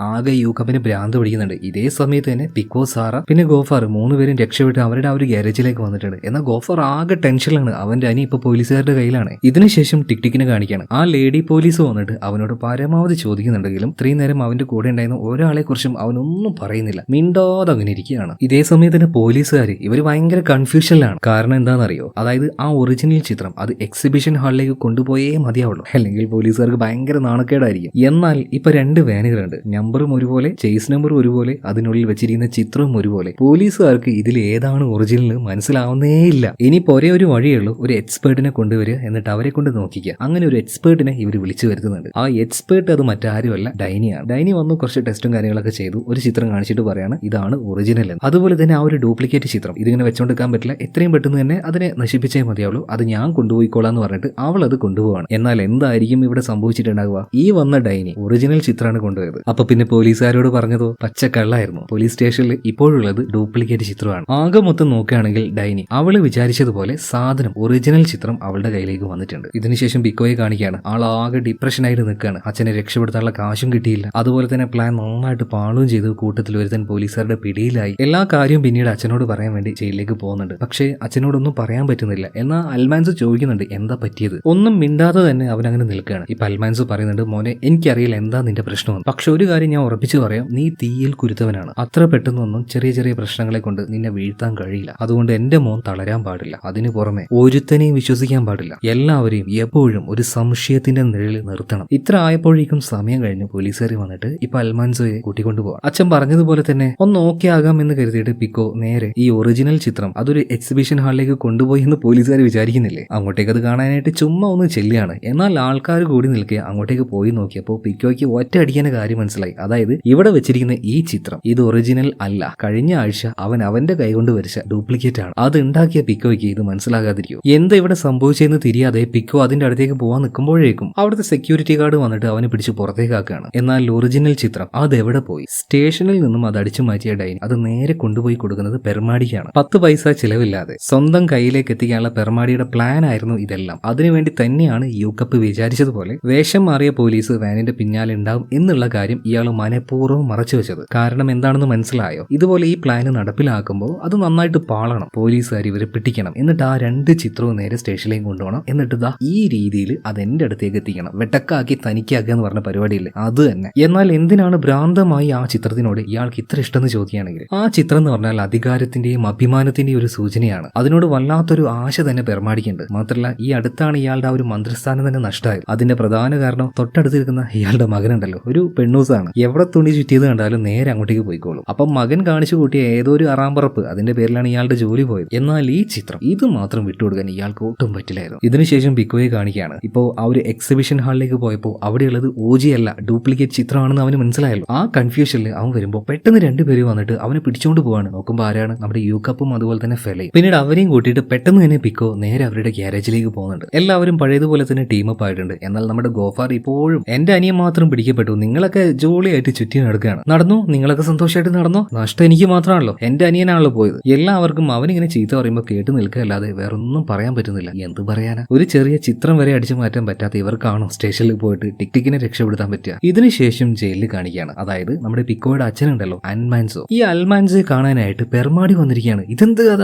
ആകെ യൂക്കപ്പിന് ഭ്രാന്ത് പിടിക്കുന്നുണ്ട്. ഇതേ സമയത്ത് തന്നെ പിക്കോ, സാറ പിന്നെ ഗോഫാർ 3 പേരും രക്ഷപ്പെട്ട് അവരുടെ ആ ഒരു ഗ്യാരേജിലേക്ക് വന്നിട്ടുണ്ട്. എന്നാൽ ഗോഫാർ ആകെ ടെൻഷനിലാണ്. അവന്റെ അനി ഇപ്പൊ പോലീസുകാരുടെ കയ്യിലാണ്. ഇതിനുശേഷം ടിക് ടിക്കിനെ കാണിക്കാണ്. ആ ലേഡി പോലീസ് വന്നിട്ട് അവനോട് പരമാവധി ചോദിക്കുന്നുണ്ടെങ്കിലും ഇത്രയും നേരം അവന്റെ കൂടെ ഉണ്ടായിരുന്ന ഒരാളെ കുറിച്ചും അവനൊന്നും പറയുന്നില്ല. മിണ്ടാതെ അങ്ങനെ ഇരിക്കുകയാണ്. ഇതേ സമയത്ത് തന്നെ പോലീസുകാർ ഇവർ ഭയങ്കര കൺഫ്യൂഷനിലാണ്. കാരണം എന്താണെന്നറിയോ? അതായത് ആ ഒറിജിനൽ ചിത്രം അത് എക്സിബിഷൻ ഹാളിലേക്ക് കൊണ്ടുപോയേ മതിയാവുള്ളൂ, അല്ലെങ്കിൽ പോലീസുകാർക്ക് ഭയങ്കര നാണക്കേടായിരിക്കും. എന്നാൽ ഇപ്പൊ 2 വാനുകളുണ്ട്. നമ്പറും ഒരുപോലെ, ചേസ് നമ്പറും ഒരുപോലെ, അതിനുള്ളിൽ വെച്ചിരിക്കുന്ന ചിത്രവും ഒരുപോലെ. പോലീസുകാർക്ക് ഇതിൽ ഏതാണ് ഒറിജിനൽ മനസ്സിലാവുന്നേ ഇല്ല. ഇനിയിപ്പോ ഒരേ ഒരു വഴിയുള്ളൂ, ഒരു എക്സ്പേർട്ടിനെ കൊണ്ടുവരിക, എന്നിട്ട് അവരെ കൊണ്ട് നോക്കിക്കുക. അങ്ങനെ ഒരു എക്സ്പേർട്ടിനെ ഇവർ വിളിച്ചു വരുത്തുന്നുണ്ട്. ആ എക്സ്പേർട്ട് അത് മറ്റാരുമല്ല, ഡൈനിയാണ്. ഡൈനി വന്നു കുറച്ച് ടെസ്റ്റും കാര്യങ്ങളൊക്കെ ചെയ്തു. ഒരു ചിത്രം കാണിച്ചിട്ട് പറയാണ് ഇതാണ് ഒറിജിനൽ എന്ന്. അതുപോലെ തന്നെ ആ ഒരു ഡ്യൂപ്ലിക്കേറ്റ് ചിത്രം ഇതിങ്ങനെ വെച്ചോണ്ടിരിക്കാൻ പറ്റില്ല, എത്രയും പെട്ടെന്ന് തന്നെ അതിനെ നശിപ്പിച്ചേ മതിയാവുള്ളൂ, അത് ഞാൻ കൊണ്ടുപോയിക്കോളാം എന്ന് പറഞ്ഞിട്ട് അവൾ അത് കൊണ്ടുപോവാണ്. എന്നാൽ എന്തായിരിക്കും ഇവിടെ സംഭവിച്ചിട്ടുണ്ടാവുക? ഈ വന്ന ഡൈനി ഒറിജിനൽ ചിത്രമാണ് കൊണ്ടുപോയത്. അപ്പൊ പിന്നെ പോലീസുകാരോട് പറഞ്ഞതോ പച്ചക്കള്ളായിരുന്നു. പോലീസ് സ്റ്റേഷനിൽ ഇപ്പോഴുള്ളത് ഡ്യൂപ്ലിക്കേറ്റ് ചിത്രമാണ്. ആകെ മൊത്തം നോക്കുകയാണെങ്കിൽ ഡൈനി അവള് വിചാരിച്ചതുപോലെ സാധനം ഒറിജിനൽ ചിത്രം അവളുടെ കയ്യിലേക്ക് വന്നിട്ടുണ്ട്. ഇതിനുശേഷം ബിക്കോയെ കാണിക്കുകയാണ്. ആളാകെ ഡിപ്രഷനായിട്ട് നിൽക്കുകയാണ്. അച്ഛനെ രക്ഷപ്പെടുത്താനുള്ള കാശും കിട്ടിയില്ല. അതുപോലെ തന്നെ പ്ലാൻ നന്നായിട്ട് പാളുകയും ചെയ്തു. കൂട്ടത്തിൽ ഒരുത്തൻ പോലീസുകാരുടെ പിടിയിലായി. എല്ലാ കാര്യവും പിന്നീട് അച്ഛനോട് പറയാൻ വേണ്ടി ജയിലിലേക്ക് പോകുന്നുണ്ട്. പക്ഷേ അച്ഛനോടൊന്നും പറയാൻ പറ്റുന്നില്ല. എന്നാൽ അൽമാൻസ് ചോദിക്കുന്നുണ്ട് എന്താ പറ്റിയത്. ഒന്നും മിണ്ടാതെ തന്നെ അവൻ അങ്ങനെ നിൽക്കുകയാണ്. ഇപ്പൊ അൽമാൻസ് പറയുന്നുണ്ട്, മോനെ എനിക്കറിയില്ല എന്താ നിന്റെ പ്രശ്നമെന്ന്, പക്ഷെ ഒരു കാര്യം ഞാൻ ഉറപ്പിച്ചു പറയാം, നീ തീയിൽ കുരുത്തവനാണ്. അത്ര പെട്ടെന്നൊന്നും ചെറിയ ചെറിയ പ്രശ്നങ്ങളെ കൊണ്ട് നിന്നെ വീഴ്ത്താൻ കഴിയില്ല. അതുകൊണ്ട് എന്റെ മോൻ തളരാൻ പാടില്ല. അതിനു പുറമെ ഒരുത്തനെയും വിശ്വസിക്കാൻ പാടില്ല. എല്ലാവരെയും എപ്പോഴും ഒരു സംശയത്തിന്റെ നിഴലിൽ നിർത്തണം. ഇത്ര ആയപ്പോഴേക്കും സമയം കഴിഞ്ഞു. പോലീസുകാർ വന്നിട്ട് ഇപ്പൊ അൽമാൻസോയെ കൂട്ടിക്കൊണ്ടുപോകാം. അച്ഛൻ പറഞ്ഞതുപോലെ തന്നെ ഒന്ന് ഓക്കെ ആകാം എന്ന് കരുതിയിട്ട് പിക്കോ നേരെ ഈ ഒറിജിനൽ ചിത്രം അതൊരു എക്സിബിഷൻ ഹാളിലേക്ക് കൊണ്ടുപോയി എന്ന് പോലീസുകാർ വിചാരിക്കുന്നില്ലേ. അങ്ങോട്ടേക്ക് അത് കാണാനായിട്ട് ചുമ്മാ ഒന്ന് ചെല്ലുകയാണ്. എന്നാൽ ആൾക്കാർ കൂടി നിൽക്കുക. അങ്ങോട്ടേക്ക് പോയി നോക്കിയപ്പോൾ പിക്കോയ്ക്ക് ഒറ്റ അടിക്കാന കാര്യം മനസ്സിലായി. അതായത് ഇവിടെ വെച്ചിരിക്കുന്ന ഈ ചിത്രം ഇത് ഒറിജിനൽ അല്ല. കഴിഞ്ഞ ആഴ്ച അവൻ അവന്റെ കൈകൊണ്ട് വരച്ച ഡ്യൂപ്ലിക്കേറ്റ് ആണ്. അത് ഉണ്ടാക്കിയ പിക്കോയ്ക്ക് ഇത് മനസ്സിലാകാതിരിക്കും. എന്താ ഇവിടെ സംഭവിച്ചതെന്ന് തിരിയാതെ പിക്കോ അതിന്റെ അടുത്തേക്ക് പോകാൻ നിൽക്കുമ്പോഴേക്കും അവിടുത്തെ സെക്യൂരിറ്റി ഗാർഡ് വന്നിട്ട് അവനെ പിടിച്ച് പുറത്തേക്കാക്കുകയാണ്. എന്നാൽ ഒറിജിനൽ ചിത്രം അതെവിടെ പോയി? സ്റ്റേഷനിൽ നിന്നും അത് അടിച്ചു മാറ്റിയ ഡൈനി അത് നേരെ കൊണ്ടുപോയി കൊടുക്കുന്നത് പെർമാടിക്കാണ്. 10 പൈസ ചിലവില്ലാതെ സ്വന്തം കയ്യിലേക്ക് എത്തിക്കാനുള്ള പെർമാടിയുടെ പ്ലാൻ ആയിരുന്നു ഇതെല്ലാം. അതിനുവേണ്ടി തന്നെയാണ് യൂക്കപ്പ് വിചാരിച്ചതുപോലെ വേഷം മാറിയ പോലീസ് വാനിന്റെ പിന്നാലെ ഉണ്ടാവും എന്നുള്ള കാര്യം ഇയാൾ മനഃപൂർവ്വം മറച്ചു വെച്ചത്. കാരണം എന്താണെന്ന് മനസ്സിലായോ? ഇതുപോലെ ഈ പ്ലാന് നടപ്പിലാക്കുമ്പോൾ അത് നന്നായിട്ട് പാളണം. പോലീസുകാർ ഇവരെ പിടിക്കണം. എന്നിട്ട് ആ 2 ചിത്രവും നേരെ സ്റ്റേഷനിലേക്ക് കൊണ്ടുപോകണം. എന്നിട്ട് ഇതാ ഈ രീതിയിൽ അത് എന്റെ അടുത്തേക്ക് എത്തിക്കണം. വെട്ടക്കാക്കി തനിക്കാക്കുക എന്ന് പറഞ്ഞ പരിപാടിയില്ലേ, അത് തന്നെ. എന്നാൽ എന്തിനാണ് ഭ്രാന്തമായി ആ ചിത്രത്തിനോട് ഇയാൾക്ക് ഇത്ര ഇഷ്ടം എന്ന് ചോദിക്കുകയാണെങ്കിൽ, ആ ചിത്രം എന്ന് പറഞ്ഞാൽ അധികാരത്തിന്റെയും അഭിമാനത്തിന്റെയും ഒരു സൂചനയാണ്. അതിനോട് വല്ലാത്തൊരു ആശ തന്നെ പെർമാടിക്കുന്നുണ്ട്. മാത്രമല്ല ഈ അടുത്താണ് ഇയാളുടെ ആ ഒരു മന്ത്രിസ്ഥാനം തന്നെ നഷ്ടമായത്. അതിന്റെ പ്രധാന കാരണം തൊട്ടടുത്തിരിക്കുന്ന ഇയാളുടെ മകനുണ്ടല്ലോ, ഒരു പെണ്ണൂസാണ്. എവിടെ തുണി ചുറ്റിയത് കണ്ടാലും നേരെ അങ്ങോട്ടേക്ക് പോയിക്കോളും. അപ്പം മകൻ കാണിച്ചു കൂട്ടിയ ഏതോ ഒരു അറാമ്പറപ്പ് അതിന്റെ പേരിലാണ് ഇയാളുടെ ജോലി പോയത്. എന്നാൽ ഈ ചിത്രം ഇത് മാത്രം വിട്ടുകൊടുക്കാൻ ഇയാൾക്ക് ഒട്ടും പറ്റില്ലായിരുന്നു. ഇതിനുശേഷം പിക്കോയെ കാണിക്കുകയാണ്. ഇപ്പോൾ ആ ഒരു എക്സിബിഷൻ ഹാളിലേക്ക് പോയപ്പോൾ അവിടെയുള്ളത് ഓജി അല്ല, ഡ്യൂപ്ലിക്കേറ്റ് ചിത്രമാണെന്ന് അവന് മനസ്സിലായല്ലോ. ആ കൺഫ്യൂഷനിൽ അവൻ വരുമ്പോൾ പെട്ടെന്ന് 2 പേര് വന്നിട്ട് അവനെ പിടിച്ചോണ്ട് പോവാണ്. നോക്കുമ്പോൾ ആരാണ്? നമ്മുടെ യൂക്കപ്പും അതുപോലെ തന്നെ ഫെലയും. പിന്നീട് അവരെയും കൂട്ടിയിട്ട് പെട്ടെന്ന് തന്നെ പിക്കോ നേരെ അവരുടെ ഗ്യാരേജിലേക്ക് പോകുന്നുണ്ട്. എല്ലാവരും പഴയതുപോലെ തന്നെ ടീമപ്പ് ആയിട്ടുണ്ട്. എന്നാൽ നമ്മുടെ ഗോഫാർ ഇപ്പോഴും എന്റെ അനിയൻ മാത്രം പിടിക്കപ്പെട്ടു, നിങ്ങളൊക്കെ ജോളിയായിട്ട് ചുറ്റി നടക്കുകയാണ്. നടന്നു, നിങ്ങൾ കാര്യങ്ങളൊക്കെ സന്തോഷമായിട്ട് നടന്നോ? നഷ്ടം എനിക്ക് മാത്രമാണല്ലോ, എന്റെ അനിയനാണല്ലോ പോയത്. എല്ലാവർക്കും അവനിങ്ങനെ ചീത്ത പറയുമ്പോൾ കേട്ട് നിൽക്കല്ലാതെ വേറൊന്നും പറയാൻ പറ്റുന്നില്ല. എന്ത് പറയാനാ? ഒരു ചെറിയ ചിത്രം വരെ അടിച്ചു മാറ്റാൻ പറ്റാത്ത ഇവർക്കാണോ സ്റ്റേഷനിൽ പോയിട്ട് ടിക്ടിക്കിനെ രക്ഷപ്പെടുത്താൻ പറ്റുക? ഇതിനുശേഷം ജയിലിൽ കാണിക്കുകയാണ്. അതായത് നമ്മുടെ പിക്കോയുടെ അച്ഛനുണ്ടല്ലോ, അൽമാൻസോ. ഈ അൽമാൻസോയെ കാണാനായിട്ട് പെർമാടി വന്നിരിക്കുകയാണ്. ഇതെന്ത് കഥ?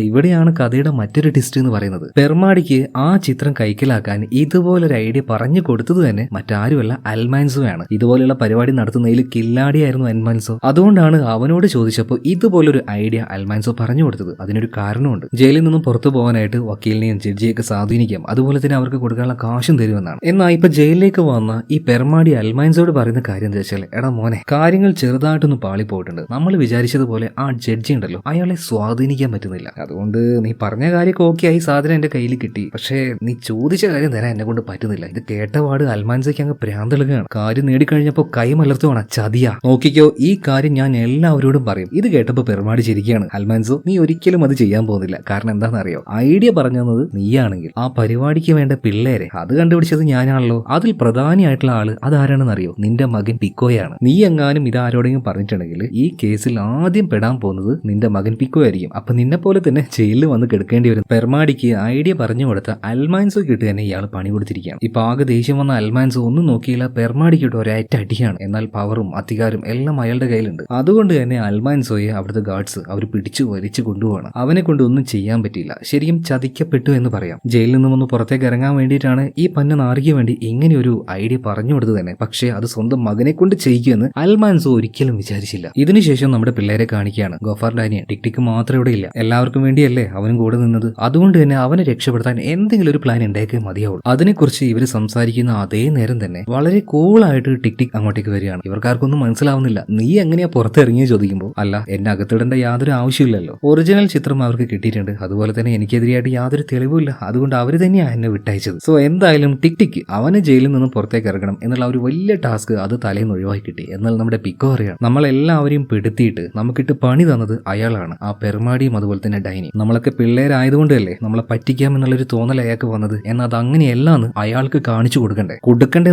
ഇവിടെയാണ് കഥയുടെ മറ്റൊരു ട്വിസ്റ്റ് എന്ന് പറയുന്നത്. പെർമാടിക്ക് ആ ചിത്രം കൈക്കലാക്കാൻ ഇതുപോലൊരു ഐഡിയ പറഞ്ഞു കൊടുത്തത് തന്നെ മറ്റാരുമല്ല, അൽമാൻസോയാണ്. ഇതുപോലെയുള്ള പരിപാടി നടത്തുന്നതിൽ കില്ലാടിയായിരുന്നു അൽമാൻസോ. അതുകൊണ്ടാണ് അവനോട് ചോദിച്ചപ്പോൾ ഇതുപോലൊരു ഐഡിയ അൽമാൻസോ പറഞ്ഞു കൊടുത്തത്. അതിനൊരു കാരണമുണ്ട്. ജയിലിൽ നിന്നും പുറത്തു പോകാനായിട്ട് വക്കീലിനെയും ജഡ്ജിയൊക്കെ സ്വാധീനിക്കാം, അതുപോലെ തന്നെ അവർക്ക് കൊടുക്കാനുള്ള കാശും തരുമെന്നാണ്. എന്നാൽ ഇപ്പൊ ജയിലിലേക്ക് വന്ന ഈ പെർമാടി അൽമാൻസോട് പറയുന്ന കാര്യം എന്താ വെച്ചാൽ, എടാ മോനെ, കാര്യങ്ങൾ ചെറുതായിട്ടൊന്ന് പാളിപ്പോയിട്ടുണ്ട്. നമ്മൾ വിചാരിച്ചതുപോലെ ആ ജഡ്ജി ഉണ്ടല്ലോ, അയാളെ സ്വാധീനിക്കാൻ പറ്റുന്നില്ല. അതുകൊണ്ട് നീ പറഞ്ഞ കാര്യമൊക്കെ ഓക്കെ ആയി, സാധനം എന്റെ കയ്യിൽ കിട്ടി. പക്ഷേ നീ ചോദിച്ച കാര്യം തരാൻ എന്നെ കൊണ്ട് പറ്റുന്നില്ല. ഇത് കേട്ടപാട് അൽമാൻസോയ്ക്ക് അങ്ങ് ഭ്രാന്തെടുക്കുകയാണ്. കാര്യം നേടിക്കഴിഞ്ഞപ്പോൾ കൈ മലർത്തുവാണ്. ചതിയാ. നോക്കിക്കോ, ഈ കാര്യം ഞാൻ എല്ലാവരോടും പറയും. ഇത് കേട്ടപ്പോൾ പെർമാടി ചിരിക്കുകയാണ്. അൽമാൻസോ, നീ ഒരിക്കലും അത് ചെയ്യാൻ പോകുന്നില്ല. കാരണം എന്താണെന്ന് അറിയോ? ഐഡിയ പറഞ്ഞു തന്നത് നീയാണെങ്കിൽ ആ പരിപാടിക്ക് വേണ്ട പിള്ളേരെ അത് കണ്ടുപിടിച്ചത് ഞാനാണല്ലോ. അതിൽ പ്രധാനിയായിട്ടുള്ള ആള് അതാരാണെന്ന് അറിയോ? നിന്റെ മകൻ പിക്കോയാണ്. നീ എങ്ങാനും ഇതാരോടെങ്കിലും പറഞ്ഞിട്ടുണ്ടെങ്കിൽ ഈ കേസിൽ ആദ്യം പെടാൻ പോകുന്നത് നിന്റെ മകൻ പിക്കോ ആയിരിക്കും. അപ്പൊ നിന്നെ പോലെ തന്നെ ജയിലിൽ വന്ന് കിടക്കേണ്ടി വരും. പെർമാടിക്ക് ഐഡിയ പറഞ്ഞു കൊടുത്ത അൽമാൻസോ കിട്ട് തന്നെ ഇയാൾ പണി കൊടുത്തിരിക്കുകയാണ്. ഇപ്പൊ ആകെ ദേഷ്യം വന്ന അൽമാൻസോ ഒന്നും നോക്കിയില്ല, പെർമാടിക്കിട്ട് ഒരേറ്റ അടിയാണ്. എന്നാൽ പവറും അധികാരം എല്ലാം അയാളുടെ കയ്യിലുണ്ട്. അതുകൊണ്ട് തന്നെ അൽമാൻസോയെ അവിടുത്തെ ഗാർഡ്സ് അവർ പിടിച്ചു വലിച്ചു കൊണ്ടുപോകണം. അവനെ കൊണ്ട് ഒന്നും ചെയ്യാൻ പറ്റിയില്ല. ശരിക്കും ചതിക്കപ്പെട്ടു എന്ന് പറയാം. ജയിലിൽ നിന്നും ഒന്ന് പുറത്തേക്ക് ഇറങ്ങാൻ വേണ്ടിയിട്ടാണ് ഈ പന്ന നാറിക്ക് വേണ്ടി ഇങ്ങനെ ഒരു ഐഡിയ പറഞ്ഞു കൊടുത്തത് തന്നെ. പക്ഷേ അത് സ്വന്തം മകനെ കൊണ്ട് ചെയ്യിക്കുമെന്ന് അൽമാൻസോ ഒരിക്കലും വിചാരിച്ചില്ല. ഇതിനുശേഷം നമ്മുടെ പിള്ളേരെ കാണിക്കുകയാണ്. ഗോഫാർ ഡാനിയൻ ടിക്ടിക്ക് മാത്രം ഇവിടെ ഇല്ല, എല്ലാവർക്കും വേണ്ടിയല്ലേ അവനും കൂടെ നിന്നത്. അതുകൊണ്ട് തന്നെ അവനെ രക്ഷപ്പെടുത്താൻ എന്തെങ്കിലും ഒരു പ്ലാൻ ഉണ്ടാക്കിയേ മതിയാവുള്ളൂ. അതിനെക്കുറിച്ച് ഇവർ സംസാരിക്കുന്ന അതേ നേരം തന്നെ വളരെ കൂളായിട്ട് ടിക്ടിക് അങ്ങോട്ടേക്ക് വരികയാണ്. ഇവർക്കാർക്കൊന്നും മനസ്സിലാവുന്നില്ല. നീ എങ്ങനെയാ പുറത്തിറങ്ങിയ ചോദിക്കുമ്പോൾ, അല്ല, എന്നെ അകത്തിടേണ്ട യാതൊരു ആവശ്യമില്ലല്ലോ. ഒറിജിനൽ ചിത്രം അവർക്ക് കിട്ടിയിട്ടുണ്ട്. അതുപോലെ തന്നെ എനിക്കെതിരെയായിട്ട് യാതൊരു തെളിവുമില്ല. അതുകൊണ്ട് അവർ തന്നെയാണ് എന്നെ വിട്ടയച്ചത്. സോ എന്തായാലും ടിക്ടിക്ക് അവനെ ജയിലിൽ നിന്നും പുറത്തേക്ക് ഇറങ്ങണം എന്നുള്ള ഒരു വലിയ ടാസ്ക് അത് തലേന്ന് ഒഴിവാക്കി കിട്ടി. എന്നാൽ നമ്മുടെ പിക്കോ അറിയാം, നമ്മളെല്ലാവരെയും പെടുത്തിയിട്ട് നമുക്കിട്ട് പണി തന്നത് അയാളാണ്. ആ പെർമാടിയും അതുപോലെ തന്നെ ഡൈനി. നമ്മളൊക്കെ പിള്ളേരായതുകൊണ്ടല്ലേ നമ്മളെ പറ്റിക്കാം എന്നുള്ളൊരു തോന്നൽ അയാൾക്ക് വന്നത്. എന്നാൽ അത് അങ്ങനെയല്ലാന്ന് അയാൾക്ക് കാണിച്ചു കൊടുക്കണ്ടേ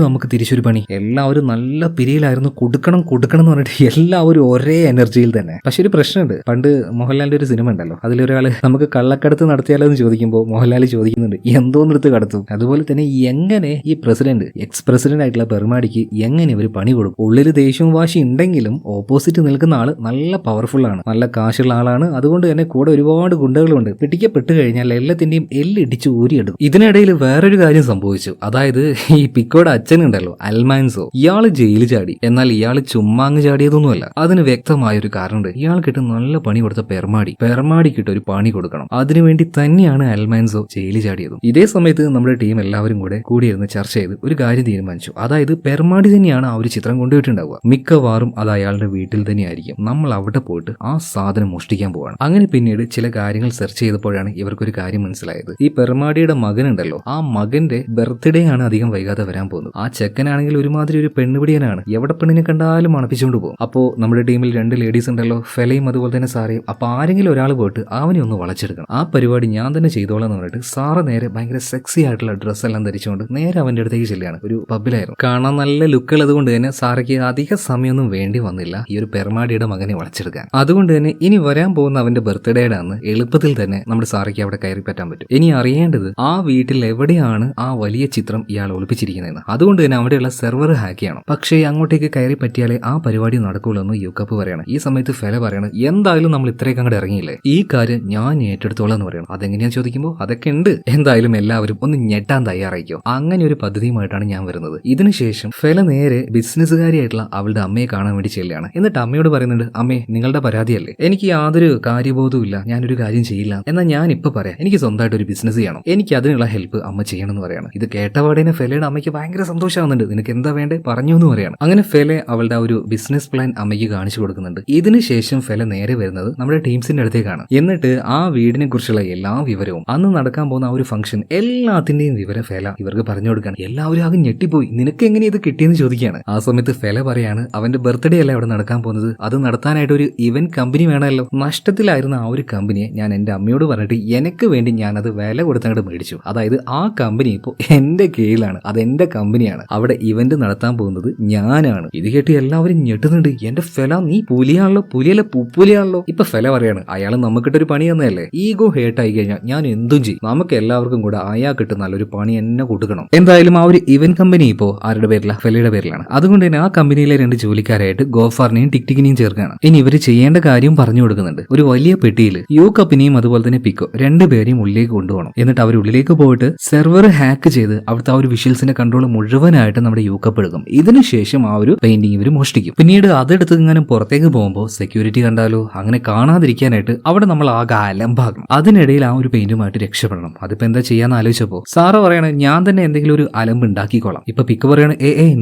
നമുക്ക് തിരിച്ചൊരു പണി. എല്ലാവരും നല്ല പിരിയിലായിരുന്നു. കൊടുക്കണം എന്ന് പറഞ്ഞിട്ട് എല്ലാവരും ഒരേ എനർജിയിൽ തന്നെ. പക്ഷെ ഒരു പ്രശ്നമുണ്ട്. പണ്ട് മോഹൻലാലിന്റെ ഒരു സിനിമ ഉണ്ടല്ലോ, അതിലൊരാള് നമുക്ക് കള്ളക്കടത്ത് നടത്തിയാലോ എന്ന് ചോദിക്കുമ്പോൾ മോഹൻലാൽ ചോദിക്കുന്നുണ്ട്, എന്തോന്നെടുത്ത് കടത്തും. അതുപോലെ തന്നെ എങ്ങനെ ഈ എക്സ് പ്രസിഡന്റ് ആയിട്ടുള്ള പെർമാടിക്ക് എങ്ങനെ ഇവർ പണി കൊടുക്കും? ഉള്ളിൽ ദേഷ്യവും വാശി ഉണ്ടെങ്കിലും ഓപ്പോസിറ്റ് നിൽക്കുന്ന ആള് നല്ല പവർഫുൾ ആണ്, നല്ല കാശുള്ള ആളാണ്. അതുകൊണ്ട് തന്നെ കൂടെ ഒരുപാട് ഗുണ്ടകളുണ്ട്. പിടിക്കപ്പെട്ട് കഴിഞ്ഞാൽ എല്ലാത്തിന്റെയും എല്ലിടിച്ച് ഊരിയെടുക്കും. ഇതിനിടയിൽ വേറൊരു കാര്യം സംഭവിച്ചു. അതായത് ഈ പിക്കോയുടെ അച്ഛനുണ്ടല്ലോ, അൽമാൻസോ, ഇയാള് ജയിലിൽ ചാടി. എന്നാൽ ഇയാള് ചുമ്മാ അങ്ങ് ചാടിയതൊന്നുമല്ല. അതിന് വ്യക്തമായൊരു കാരണമുണ്ട്. ഇയാൾക്കിട്ട് നല്ല പണി കൊടുത്ത പെർമാടിക്കിട്ട് ഒരു പണി കൊടുക്കണം. അതിനുവേണ്ടി തന്നെയാണ് അൽമാൻസോ ജയിലിൽ ചാടിയതും. ഇതേ സമയത്ത് നമ്മുടെ ടീം എല്ലാവരും കൂടിയിരുന്ന് ചർച്ച ചെയ്ത് ഒരു കാര്യം തീരുമാനിച്ചു. അതായത് പെർമാടി തന്നെയാണ് ആ ഒരു ചിത്രം കൊണ്ടുപോയിട്ടുണ്ടാവുക. മിക്കവാറും അത് അയാളുടെ വീട്ടിൽ തന്നെയായിരിക്കും. നമ്മൾ അവിടെ പോയിട്ട് ആ സാധനം മോഷ്ടിക്കാൻ പോവാണ്. അങ്ങനെ പിന്നീട് ചില കാര്യങ്ങൾ സെർച്ച് ചെയ്തപ്പോഴാണ് ഇവർക്കൊരു കാര്യം മനസ്സിലായത്. ഈ പെർമാടിയുടെ മകനുണ്ടല്ലോ, ആ മകന്റെ ബർത്ത്ഡേ ആണ് അധികം വൈകാതെ വരാൻ പോകുന്നത്. ആ ചെക്കനാണെങ്കിൽ ഒരുമാതിരി ഒരു പെണ്ണുപിടിയനാണ്. എവിടെ പെണ്ണിനെ കണ്ടാലും മണപ്പിച്ചുകൊണ്ട് പോകും. അപ്പോ നമ്മുടെ ടീമിൽ 2 ലേഡീസ് ഉണ്ടല്ലോ, ഫെലയും അതുപോലെ തന്നെ സാറയും. അപ്പൊ ആരെങ്കിലും ഒരാൾ പോയിട്ട് അവനെ ഒന്ന് വളച്ചെടുക്കണം. ആ പരിപാടി ഞാൻ തന്നെ ചെയ്തോളാം എന്ന് പറഞ്ഞിട്ട് സാറ നേരെ ഭയങ്കര സെക്സി ആയിട്ടുള്ള ഡ്രസ്സ് എല്ലാം ധരിച്ചുകൊണ്ട് നേരെ അവന്റെ അടുത്തേക്ക് ചെല്ലുകയാണ്. ഒരു പബ്ബിലായിരുന്നു. കാണാൻ നല്ല ലുക്കുകൾ. അതുകൊണ്ട് തന്നെ സാറയ്ക്ക് അധിക സമയമൊന്നും വേണ്ടി വന്നില്ല ഈ ഒരു പെർമാടിയുടെ മകനെ വളച്ചെടുക്കാൻ. അതുകൊണ്ട് തന്നെ ഇനി വരാൻ പോകുന്ന അവന്റെ ബർത്ത്ഡേയുടെ അന്ന് എളുപ്പത്തിൽ തന്നെ നമ്മുടെ സാറയ്ക്ക് അവിടെ കയറി പറ്റാൻ പറ്റും. ഇനി അറിയേണ്ടത് ആ വീട്ടിൽ എവിടെയാണ് ആ വലിയ ചിത്രം ഇയാൾ ഒളിപ്പിച്ചിരിക്കുന്നതെന്ന്. അതുകൊണ്ട് തന്നെ അവിടെയുള്ള സെർവർ ഹാക്ക് ചെയ്യണം. പക്ഷേ അങ്ങോട്ടേക്ക് കയറി പറ്റിയാലേ ആ പരിപാടി നടക്കുള്ളൂ എന്ന് യുക്കപ്പ് പറയണം. ഈ സമയത്ത് ഫെല പറയണം, എന്തായാലും നമ്മൾ ഇത്രയൊക്കെ അങ്ങോട്ട് ഇറങ്ങിയില്ലേ, ഈ കാര്യം ഞാൻ ഏറ്റെടുത്തോളാം എന്ന് പറയണം. അതെങ്ങനെയാ ചോദിക്കുമ്പോൾ അതൊക്കെ ഉണ്ട്, എന്തായാലും എല്ലാവരും ഒന്ന് ഞെട്ടാൻ തയ്യാറായിക്കോ. അങ്ങനെ ഒരു പദ്ധതിയുമായിട്ടാണ് ഞാൻ വരുന്നത്. ഇതിനുശേഷം ഫെല നേരെ ബിസിനസ്സുകാരിയായിട്ടുള്ള അവളുടെ അമ്മയെ കാണാൻ വേണ്ടി ചെല്ലുകയാണ്. എന്നിട്ട് അമ്മയോട് പറയുന്നുണ്ട്, അമ്മേ, നിങ്ങളുടെ പരാതിയല്ലേ, എനിക്ക് യാതൊരു കാര്യബോധവും ഇല്ല, ഞാനൊരു കാര്യം ചെയ്യില്ല. എന്നാൽ ഞാൻ ഇപ്പൊ പറയാം, എനിക്ക് സ്വന്തമായിട്ട് ഒരു ബിസിനസ് ചെയ്യണം, എനിക്ക് അതിനുള്ള ഹെൽപ്പ് അമ്മ ചെയ്യണം എന്ന് പറയണം. ഇത് കേട്ടപാടേനെ ഫെലയുടെ അമ്മയ്ക്ക് ഭയങ്കര സന്തോഷമാവുന്നുണ്ട്. നിനക്ക് എന്താ വേണ്ടേ പറഞ്ഞു എന്ന് പറയണം. അങ്ങനെ ഫെലെ അവളുടെ ആ ഒരു ബിസിനസ് പ്ലാൻ അമ്മയ്ക്ക് കാണിച്ചു കൊടുക്കുന്നുണ്ട്. ഇതിനുശേഷം ഫെല നേരെ വരുന്നത് നമ്മുടെ ടീംസിന്റെ അടുത്തേക്കാണ്. എന്നിട്ട് ആ വീടിനെ കുറിച്ചുള്ള എല്ലാ വിവരവും, അന്ന് നടക്കാൻ പോകുന്ന ആ ഒരു ഫംഗ്ഷൻ, എല്ലാത്തിന്റെയും വിവരം ഫെല ഇവർക്ക് പറഞ്ഞു കൊടുക്കുകയാണ്. എല്ലാവരും ആകെ ഞെട്ടിപ്പോയി. നിനക്ക് എങ്ങനെ ഇത് കിട്ടിയെന്ന് ചോദിക്കുകയാണ്. ആ സമയത്ത് ഫെല പറയാണ്, അവന്റെ ബർത്ത്ഡേ അല്ല അവിടെ നടക്കാൻ പോകുന്നത്, അത് നടത്താനായിട്ട് ഒരു ഇവന്റ് കമ്പനി വേണമല്ലോ. നഷ്ടത്തിലായിരുന്ന ആ ഒരു കമ്പനിയെ ഞാൻ എന്റെ അമ്മയോട് പറഞ്ഞിട്ട് എനിക്ക് വേണ്ടി ഞാൻ അത് വില കൊടുത്തങ്ങോട്ട് മേടിച്ചു. അതായത് ആ കമ്പനി ഇപ്പോൾ എന്റെ കീഴിലാണ്, അതെന്റെ കമ്പനിയാണ്. അവിടെ ഇവന്റ് നടത്താൻ പോകുന്നത് ഞാനാണ്. ഇത് കേട്ട് എല്ലാവരും ഞെട്ടുന്നുണ്ട്. എന്തുണ്ട് എന്റെ ഫെല നീ പുലിയാണല്ലോ, പുലിയല്ല പുലിയാണല്ലോ. ഇപ്പൊ ഫെല പറയാണ് അയാൾ നമുക്കിട്ടൊരു പണി തന്നെയല്ലേ, ഈഗോ ഹേർട്ട് ആയി കഴിഞ്ഞാൽ ഞാൻ എന്തും ചെയ്യും, നമുക്ക് എല്ലാവർക്കും കൂടെ അയാൾക്കിട്ട് നല്ലൊരു പണി എന്നെ കൊടുക്കണം. എന്തായാലും ആ ഒരു ഇവന്റ് കമ്പനി ഇപ്പോ ആരുടെ പേരില, ഫെലയുടെ പേരിലാണ്. അതുകൊണ്ട് തന്നെ ആ കമ്പനിയിലെ 2 ജോലിക്കാരായിട്ട് ഗോഫാറിനെയും ടിക്ടിക്കിനെയും ചേർക്കുകയാണ്. ഇനി ഇവര് ചെയ്യേണ്ട കാര്യം പറഞ്ഞു കൊടുക്കുന്നുണ്ട്. ഒരു വലിയ പെട്ടിയിൽ യൂക്കപ്പിനെയും അതുപോലെ തന്നെ പിക്കോ 2 പേരെയും ഉള്ളിലേക്ക് കൊണ്ടുപോകണം. എന്നിട്ട് അവർ ഉള്ളിലേക്ക് പോയിട്ട് സെർവർ ഹാക്ക് ചെയ്ത് അവിടുത്തെ ആ ഒരു വിഷ്വൽസിന്റെ കൺട്രോൾ മുഴുവനായിട്ട് നമ്മുടെ യൂക്കപ്പ് എടുക്കും. ഇതിനുശേഷം ആ ഒരു പെയിന്റിംഗ് ഇവർ മോഷ്ടിക്കും. പിന്നീട് അതെടുത്ത് ഇങ്ങനെ പുറത്തേക്ക് പോകുമ്പോൾ സെക്യൂരിറ്റി കണ്ടാലോ, അങ്ങനെ കാണാതിരിക്കാനായിട്ട് അവിടെ നമ്മൾ ആകെ അലമ്പാകും. അതിനിടയിൽ ആ ഒരു പെയിന്റുമായിട്ട് രക്ഷപ്പെടണം. അതിപ്പോ എന്താ ചെയ്യാന്ന് ആലോചിച്ചപ്പോ സാറ പറയണ ഞാൻ തന്നെ എന്തെങ്കിലും ഒരു അലമ്പ് ഉണ്ടാക്കിക്കോളാം. ഇപ്പൊ പിക്ക് പറയണ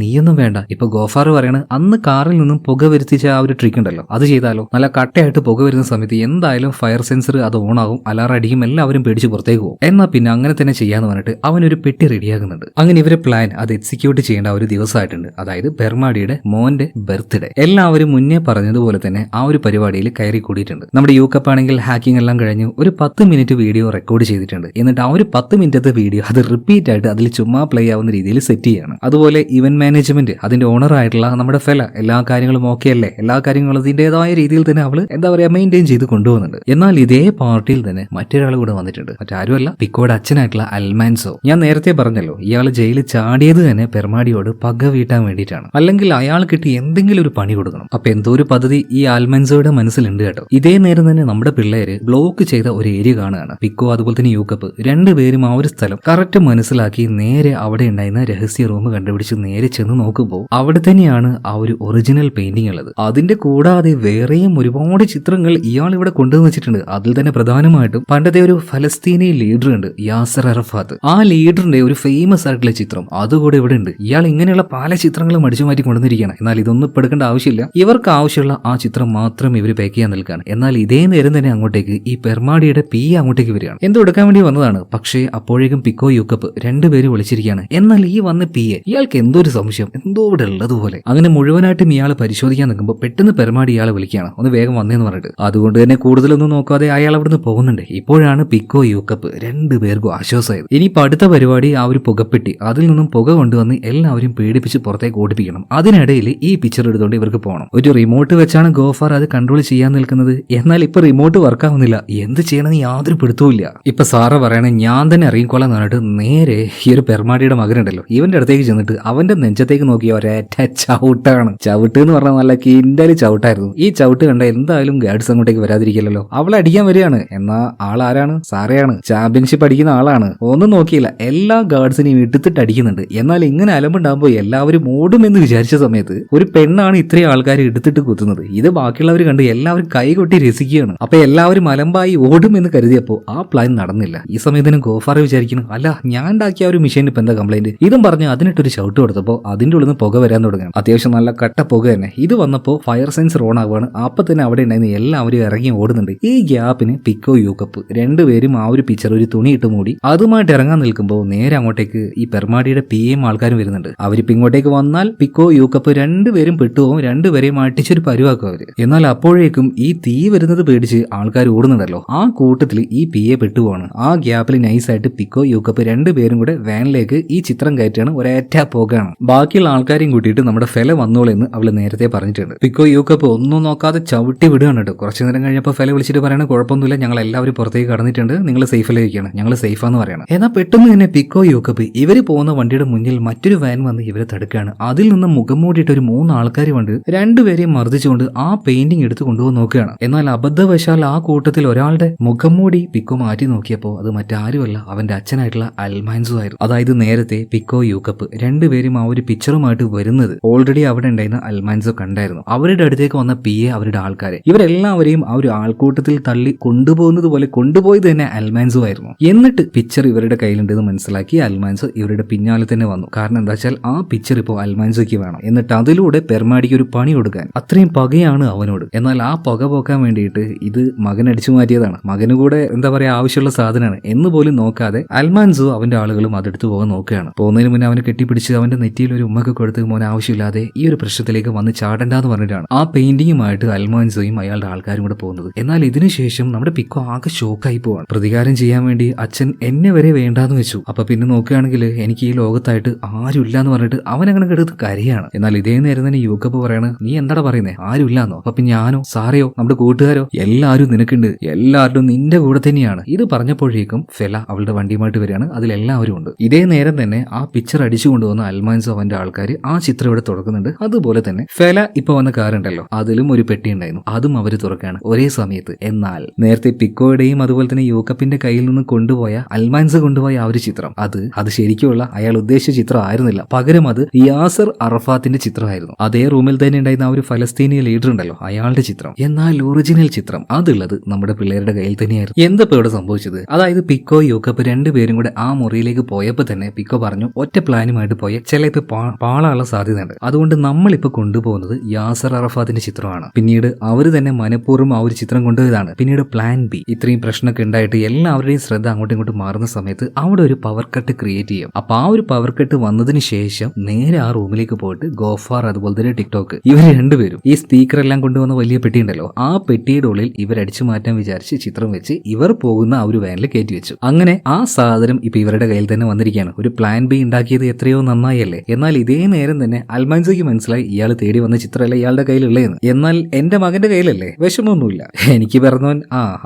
നീയൊന്നും വേണ്ട. ഇപ്പൊ ഗോഫാർ പറയണ അന്ന് കാറിൽ നിന്നും പുക വരുത്തിച്ച ആ ഒരു ട്രിക്ക് ഉണ്ടല്ലോ, അത് ചെയ്താലോ. നല്ല കട്ടയായിട്ട് പുക വരുന്ന സമയത്ത് എന്തായാലും ഫയർ സെൻസർ അത് ഓൺ ആകും, അലാറം അടിക്കും, എല്ലാവരും പേടിച്ച് പുറത്തേക്ക് പോകും. എന്നാ പിന്നെ അങ്ങനെ തന്നെ ചെയ്യാന്ന് പറഞ്ഞിട്ട് അവനൊരു പെട്ടി റെഡിയാക്കുന്നുണ്ട്. അങ്ങനെ ഇവരെ പ്ലാൻ അത് എക്സിക്യൂട്ട് ചെയ്യേണ്ട ഒരു ദിവസമായിട്ടുണ്ട്. അതായത് പെർമാഡിയുടെ മോന്റെ ബർത്ത്ഡേ. എല്ലാവരും മുന്നേ പറഞ്ഞതുപോലെ തന്നെ ആ ഒരു പരിപാടിയിൽ കയറി കൂടിയിട്ടുണ്ട്. നമ്മുടെ യൂക്കപ്പ് ആണെങ്കിൽ ഹാക്കിംഗ് എല്ലാം കഴിഞ്ഞു ഒരു 10 മിനിറ്റ് വീഡിയോ റെക്കോർഡ് ചെയ്തിട്ടുണ്ട്. എന്നിട്ട് ആ ഒരു 10 മിനിറ്റത്തെ വീഡിയോ അത് റിപ്പീറ്റ് ആയിട്ട് അതിൽ ചുമ്മാ പ്ലേ ആവുന്ന രീതിയിൽ സെറ്റ് ചെയ്യാണ്. അതുപോലെ ഇവന്റ് മാനേജ്മെന്റ് അതിന്റെ ഓണർ ആയിട്ടുള്ള നമ്മുടെ ഫെല എല്ലാ കാര്യങ്ങളും ഓക്കെ അല്ലേ, എല്ലാ കാര്യങ്ങളും അതിന്റേതായ രീതിയിൽ തന്നെ അവള് എന്താ പറയാ മെയിൻറ്റെയിൻ ചെയ്ത് കൊണ്ടുപോകുന്നുണ്ട്. എന്നാൽ ഇതേ പാർട്ടിയിൽ തന്നെ മറ്റൊരാൾ കൂടെ വന്നിട്ടുണ്ട്. മറ്റാരുമല്ല, പിക്കോയുടെ അച്ഛനായിട്ടുള്ള അൽമാൻസോ. ഞാൻ നേരത്തെ പറഞ്ഞല്ലോ ഇയാൾ ജയിലിൽ ചാടിയത് തന്നെ പെർമാഡിയോട് പക വീട്ടാൻ വേണ്ടിയിട്ടാണ്. അല്ലെങ്കിൽ അയാൾ കിട്ടി എന്തെങ്കിലും ഒരു പണി കൊടുക്കണം. അപ്പൊ എന്തോ ഒരു പദ്ധതി ഈ അൽമാൻസോയുടെ മനസ്സിലുണ്ട് കേട്ടോ. ഇതേ നേരം തന്നെ നമ്മുടെ പിള്ളേര് ബ്ലോക്ക് ചെയ്ത ഒരു ഏരിയ കാണുകയാണ്. പിക്കോ അതുപോലെ തന്നെ യൂക്കപ്പ് 2 പേരും ആ ഒരു സ്ഥലം കറക്റ്റ് മനസ്സിലാക്കി നേരെ അവിടെ ഉണ്ടായിരുന്ന രഹസ്യ റൂം കണ്ടുപിടിച്ച് നേരെ ചെന്ന് നോക്കുമ്പോൾ അവിടെ തന്നെയാണ് ആ ഒരു ഒറിജിനൽ പെയിന്റിംഗ് ഉള്ളത്. അതിന്റെ കൂടാതെ വേറെയും ഒരുപാട് ചിത്രങ്ങൾ ഇയാൾ ഇവിടെ കൊണ്ടുവന്ന് വെച്ചിട്ടുണ്ട്. അതിൽ തന്നെ പ്രധാനമായിട്ടും പണ്ടത്തെ ഒരു ഫലസ്തീനി ലീഡർ ഉണ്ട്, യാസർ അറഫാത്ത്. ആ ലീഡറിന്റെ ഒരു ഫേമസ് ആയിട്ടുള്ള ചിത്രം അതുകൂടെ ഇവിടെ ഉണ്ട്. ഇയാൾ ഇങ്ങനെയുള്ള പല ചിത്രങ്ങളും അടിച്ചു മാറ്റി കൊണ്ടുവന്നിരിക്കുകയാണ്. എന്നാൽ ഇതൊന്നും ഇപ്പൊ എടുക്കേണ്ട ആവശ്യമില്ല. ഇവർക്ക് ആവശ്യമുള്ള ആ ചിത്രം മാത്രം ഇവർ പാക്ക് ചെയ്യാൻ നിൽക്കുകയാണ്. എന്നാൽ ഇതേ നേരം തന്നെ അങ്ങോട്ടേക്ക് ഈ പെർമാഡിയുടെ പി അങ്ങോട്ടേക്ക് വരികയാണ്. എന്തോ എടുക്കാൻ വേണ്ടി വന്നതാണ്. പക്ഷേ അപ്പോഴേക്കും പിക്കോ യൂക്കപ്പ് 2 പേര് വിളിച്ചിരിക്കുകയാണ്. എന്നാൽ ഈ വന്ന പിയെ ഇയാൾക്ക് എന്തോ ഒരു സംശയം, എന്തോ ഇവിടെ ഉള്ളതുപോലെ. അങ്ങനെ മുഴുവനായിട്ടും ഇയാളെ പരിശോധിക്കാൻ നിൽക്കുമ്പോൾ പെട്ടെന്ന് പെർമാടി ഇയാളെ വിളിക്കുകയാണ്, ഒന്ന് വേഗം വന്നേന്ന് പറഞ്ഞിട്ട്. അതുകൊണ്ട് തന്നെ കൂടുതലൊന്നും നോക്കാതെ അയാൾ അവിടുന്ന് പോകുന്നുണ്ട്. ഇപ്പോഴാണ് പിക്കോ യൂക്കപ്പ് 2 പേർക്കും ആശ്വാസമായത്. ഇനിയിപ്പോൾ അടുത്ത പരിപാടി ആ ഒരു പുകപ്പെട്ടി അതിൽ നിന്നും പുക കൊണ്ടുവന്ന് എല്ലാവരും പേടിപ്പിച്ച് പുറത്തേക്ക് ഓടിപ്പിക്കണം. അതിനിടയിൽ ഈ പിക്ചർ എടുത്തുകൊണ്ട് ഇവർക്ക് പോകണം. ഒരു റിമോട്ട് വെച്ചാണ് ഗോഫാർ അത് കൺട്രോൾ ചെയ്യാൻ നിൽക്കുന്നത്. എന്നാൽ ഇപ്പൊ റിമോട്ട് വർക്ക് ആവുന്നില്ല. എന്ത് ചെയ്യണമെന്ന് യാതൊരു പിടുത്തവുമില്ല. ഇപ്പൊ സാറ പറയണേ ഞാൻ തന്നെ ഇറങ്ങിക്കൊള്ളാൻ പറഞ്ഞിട്ട് നേരെ ഈ ഒരു പെർമാടിയുടെ മകനുണ്ടല്ലോ ഇവന്റെ അടുത്തേക്ക് ചെന്നിട്ട് അവന്റെ നെഞ്ചത്തേക്ക് നോക്കിയ ഒരേറ്റ ചവിട്ടാണ്. ചവിട്ട് എന്ന് പറഞ്ഞാൽ നല്ല കിൻഡല് ചവിട്ടായിരുന്നു. ഈ ചവിട്ട് കണ്ട എന്തായാലും ഗാർഡ്സ് അങ്ങോട്ടേക്ക് വരാതിരിക്കില്ലല്ലോ. അവളെ അടിക്കാൻ വരികയാണ്. എന്നാ ആളാരാണ്? സാറയാണ്. ചാമ്പ്യൻഷിപ്പ് അടിക്കുന്ന ആളാണ്. ഒന്നും നോക്കിയില്ല, എല്ലാ ഗാർഡ്സിനെയും എടുത്തിട്ട് അടിക്കുന്നുണ്ട്. എന്നാൽ ഇങ്ങനെ അലമ്പുണ്ടാകുമ്പോൾ എല്ലാവരും ഓടുമെന്ന് വിചാരിച്ച സമയത്ത് ഒരു പെണ്ണാണ് ഇത്രയും ആൾക്കാർ എടുത്തിട്ട് കുത്തുന്നത്. ഇത് ബാക്കിയുള്ളവർ കണ്ട് എല്ലാവരും കൈകൊട്ടി രസിക്കുകയാണ്. അപ്പൊ എല്ലാവരും അലമ്പായി ഓടുമെന്ന് കരുതിയപ്പോൾ ആ പ്ലാൻ നടന്നില്ല. ഈ സമയത്തിന് ഗോഫാർ വിചാരിക്കുന്നു, അല്ല ഞാൻ ഉണ്ടാക്കിയ ഒരു മെഷീൻ ഇപ്പൊ എന്താ കംപ്ലൈന്റ്? ഇതും പറഞ്ഞ് അതിനിട്ടൊരു ചവിട്ട് കൊടുത്തപ്പോൾ അതിന്റെ ഉള്ളിൽ നിന്ന് പുക വരാൻ തുടങ്ങും. അത്യാവശ്യം നല്ല കട്ട പുക തന്നെ. ഇത് വന്നപ്പോൾ ഫയർ സെൻസർ ഓൺ ആവുകയാണ്. അപ്പൊ തന്നെ അവിടെ ഉണ്ടായിരുന്ന എല്ലാവരും ഇറങ്ങി ഓടുന്നുണ്ട്. ഈ ഗ്യാപ്പിന് പിക്കോ യൂക്കപ്പ് 2 പേരും ആ ഒരു പിക്ചർ ഒരു തുണി ഇട്ട് മൂടി അതുമായിട്ട് ഇറങ്ങാൻ നിൽക്കുമ്പോൾ നേരെ അങ്ങോട്ടേക്ക് ഈ പെർമാഡിയുടെ PM ആൾക്കാരും വരുന്നുണ്ട്. അവരിപ്പോ ഇങ്ങോട്ടേക്ക് വന്നാൽ പിക്കോ യൂക്കപ്പ് 2 പേരും പെട്ടുപോകും. 2 പേരെയും അടിച്ചൊരു പരുവാക്കും അവര്. എന്നാൽ അപ്പോഴേക്കും ഈ തീ വരുന്നത് പേടിച്ച് ആൾക്കാർ ഓടുന്നുണ്ടല്ലോ, ആ കൂട്ടത്തിൽ ഈ PA പെട്ടുപോവാണ്. ആ ഗ്യാപ്പിൽ നൈസായിട്ട് പിക്കോ യൂക്കപ്പ് 2 പേരും കൂടെ വാനിലേക്ക് ഈ ചിത്രം കയറ്റാണ്. ഒരേറ്റ പോകാണ്. ബാക്കിയുള്ള ആൾക്കാരെയും കൂട്ടിയിട്ട് നമ്മുടെ ഫെല വന്നോളെന്ന് അവള് നേരത്തെ പറഞ്ഞിട്ടുണ്ട്. പിക്കോ യൂക്കപ്പ് ഒന്നും നോക്കാതെ ചവിട്ടി വിടുകയാണ് കേട്ടോ. കുറച്ചു നേരം കഴിഞ്ഞപ്പോൾ ഫെല വിളിച്ചിട്ട് പറയണ കുഴപ്പമൊന്നുമില്ല, ഞങ്ങൾ എല്ലാവരും പുറത്തേക്ക് കടന്നിട്ടുണ്ട്, നിങ്ങൾ സേഫിലേക്കാണ്, ഞങ്ങൾ സേഫാന്ന് പറയണം. എന്നാൽ പെട്ടെന്ന് തന്നെ പിക്കോ യൂക്കപ്പ് ഇവര് പോകുന്ന വണ്ടിയുടെ മുന്നിൽ മറ്റൊരു വാൻ വന്ന് ഇവരെ തടുക്കുകയാണ്. അതിൽ നിന്ന് മുഖം മൂടിയിട്ട് ഒരു 3 ആൾക്കാർ കൊണ്ട് 2 പേരെയും മർദ്ദിച്ചുകൊണ്ട് ആ പെയിന്റിംഗ് എടുത്ത് കൊണ്ടുപോകാൻ നോക്കുകയാണ്. എന്നാൽ അബദ്ധവശാൽ ആ കൂട്ടത്തിൽ ഒരാളുടെ മുഖം മൂടി പിക്കോ മാറ്റി നോക്കിയപ്പോൾ അത് മറ്റാരുമല്ല അവന്റെ അച്ഛനായിട്ടുള്ള അൽമാൻസോ ആയിരുന്നു. അതായത് നേരത്തെ പിക്കോ യൂക്കപ്പ് 2 പേരും ആ ഒരു പിക്ചറുമായിട്ട് വരുന്നത് ഓൾറെഡി അവിടെ ഉണ്ടായിരുന്ന അൽമാൻസോ കണ്ടായിരുന്നു. അവരുടെ അടുത്തേക്ക് വന്ന PA അവരുടെ ആൾക്കാരെ ഇവരെല്ലാവരെയും ആ ഒരു ആൾക്കൂട്ടത്തിൽ തള്ളി കൊണ്ടുപോകുന്നത് പോലെ കൊണ്ടുപോയത് തന്നെ അൽമാൻസോ ആയിരുന്നു. എന്നിട്ട് പിക്ചർ ഇവരുടെ കയ്യിലുണ്ടെന്ന് മനസ്സിലാക്കി അൽമാൻസോ ഇവരുടെ പിന്നാലെ തന്നെ വന്നു. കാരണം എന്താ വെച്ചാൽ ആ പിക്ചർ ഇപ്പോൾ അൽമാൻസോയ്ക്ക് വേണം. എന്നിട്ട് അതിലൂടെ പെർമാഡിക്ക് ഒരു പണി കൊടുക്കാൻ അത്രയും പകയാണ് അവനോട്. എന്നാൽ ആ പക പോക്കാൻ വേണ്ടിയിട്ട് ഇത് മകൻ അടിച്ചു മാറ്റിയതാണ്. മകന് കൂടെ എന്താ പറയാ ആവശ്യമുള്ള സാധനമാണ് എന്ന് പോലും നോക്കാതെ അൽമാൻസോ അവന്റെ ആളുകളും അതെടുത്ത് പോകാൻ നോക്കുകയാണ്. പോകുന്നതിന് മുന്നേ അവനെ കെട്ടിപ്പിടിച്ച് അവന്റെ നെറ്റിയിൽ ഒരു ഉമ്മക്ക് കൊടുത്ത് മോൻ ആവശ്യമില്ലാതെ ഈ ഒരു പ്രശ്നത്തിലേക്ക് വന്ന് ചാടണ്ടെന്ന് പറഞ്ഞിട്ടാണ് ആ പെയിന്റിങ്ങുമായിട്ട് അൽമാൻസോയും അയാളുടെ ആൾക്കാരും കൂടെ പോകുന്നത്. എന്നാൽ ഇതിനുശേഷം നമ്മുടെ പിക്കോ ആകെ ഷോക്കായി പോവാണ്. പ്രതികാരം ചെയ്യാൻ വേണ്ടി അച്ഛൻ എന്നെ വരെ വേണ്ടാന്ന് വെച്ചു. അപ്പൊ പിന്നെ നോക്കുകയാണെങ്കിൽ എനിക്ക് ഈ ലോകത്തായിട്ട് ആരും ഇല്ലാന്ന് പറഞ്ഞിട്ട് അവൻ അങ്ങനെ എടുത്ത് കരയാണ്. എന്നാൽ ഇതേ നേരം തന്നെ യൂക്കപ്പ് പറയണം പറയണ നീ എന്താടാ പറയുന്നേ, ആരും ഇല്ലാന്നോ? അപ്പൊ പിന്നെ ഞാനോ സാറയോ നമ്മുടെ കൂട്ടുകാരോ എല്ലാരും നിനക്കുണ്ട്, എല്ലാവരും നിന്റെ കൂടെ തന്നെയാണ്. ഇത് പറഞ്ഞപ്പോഴേക്കും ഫെല അവളുടെ വണ്ടിയുമായിട്ട് വരികയാണ്. അതിലെല്ലാവരും ഉണ്ട്. ഇതേ നേരം തന്നെ ആ പിക്ചർ അടിച്ചു കൊണ്ടുവന്ന അൽമാൻസോ അവന്റെ ആൾക്കാർ ആ ചിത്രം ഇവിടെ തുറക്കുന്നുണ്ട്. അതുപോലെ തന്നെ ഫെല ഇപ്പൊ വന്ന കാറുണ്ടല്ലോ, അതിലും ഒരു പെട്ടി ഉണ്ടായിരുന്നു, അതും അവര് തുറക്കാണ് ഒരേ സമയത്ത്. എന്നാൽ നേരത്തെ പിക്കോയുടെയും അതുപോലെ തന്നെ യൂക്കപ്പിന്റെ കയ്യിൽ നിന്ന് കൊണ്ടുപോയ അൽമാൻസ് കൊണ്ടുപോയ ആ ഒരു ചിത്രം അത് ശരിക്കുള്ള അയാൾ ഉദ്ദേശിച്ച ചിത്രം ആയിരുന്നില്ല. പകരം അത് യാസർ അറഫാത്തിന്റെ ചിത്രമായിരുന്നു. അതേ റൂമിൽ തന്നെ ഉണ്ടായിരുന്ന ആ ഒരു ഫലസ്തീനിയ ലീഡർ ഉണ്ടല്ലോ, അയാളുടെ ചിത്രം. എന്നാൽ ഒറിജിനൽ ചിത്രം അതുള്ളത് നമ്മുടെ പിള്ളേരുടെ കയ്യിൽ തന്നെയായിരുന്നു. എന്തപ്പോ ഇവിടെ സംഭവിച്ചത്? അതായത് പിക്കോ യൂക്കപ്പ് രണ്ടുപേരും കൂടെ ആ മുറിയിലേക്ക് പോയപ്പോ തന്നെ പിക്കോ പറഞ്ഞു ഒറ്റ പ്ലാനുമായിട്ട് പോയ ചിലപ്പോ പാളാനുള്ള സാധ്യതയുണ്ട്, അതുകൊണ്ട് നമ്മളിപ്പോ കൊണ്ടുപോകുന്നത് യാസർ അറഫാത്തിന്റെ ചിത്രമാണ്. പിന്നീട് അവര് തന്നെ മനഃപൂർവ്വം ആ ഒരു ചിത്രം കൊണ്ടുപോയതാണ്. പിന്നീട് പ്ലാൻ ബി. ഇത്രയും പ്രശ്നമൊക്കെ ഉണ്ടായിട്ട് എല്ലാവരുടെയും ശ്രദ്ധ അങ്ങോട്ടും ഇങ്ങോട്ടും മാറുന്ന സമയത്ത് അവിടെ ഒരു പവർ കട്ട് ക്രിയേറ്റ് ചെയ്യും. അപ്പൊ ആ ഒരു പവർ കട്ട് വന്നതിന് ശേഷം നേരെ ആ റൂമിലേക്ക് പോയിട്ട് ഗോഫാർ അതുപോലെ തന്നെ ടിക്ടോക്ക് ഇവർ രണ്ടുപേരും ഈ സ്പീക്കർ എല്ലാം കൊണ്ടുവന്ന വലിയ പെട്ടി ഉണ്ടല്ലോ, ആ പെട്ടിയുടെ ഉള്ളിൽ ഇവർ അടിച്ചു മാറ്റാൻ വിചാരിച്ച് ചിത്രം വെച്ച് ഇവർ പോകുന്ന ആ ഒരു വാനിൽ കയറ്റി വെച്ചു. അങ്ങനെ ആ സാധനം ഇപ്പൊ ഇവരുടെ കയ്യിൽ തന്നെ വന്നിരിക്കുകയാണ്. ഒരു പ്ലാൻ ബി ഉണ്ടാക്കിയത് എത്രയോ നന്നായല്ലേ. എന്നാൽ ഇതേ നേരം തന്നെ അൽമാൻസയ്ക്ക് മനസ്സിലായി ഇയാൾ തേടി വന്ന ചിത്രമല്ല ഇയാളുടെ കയ്യിലുള്ളതെന്ന്. എന്നാൽ എന്റെ മകന്റെ കയ്യിലല്ലേ, വിഷമമൊന്നുമില്ല, എനിക്ക് പറഞ്ഞവൻ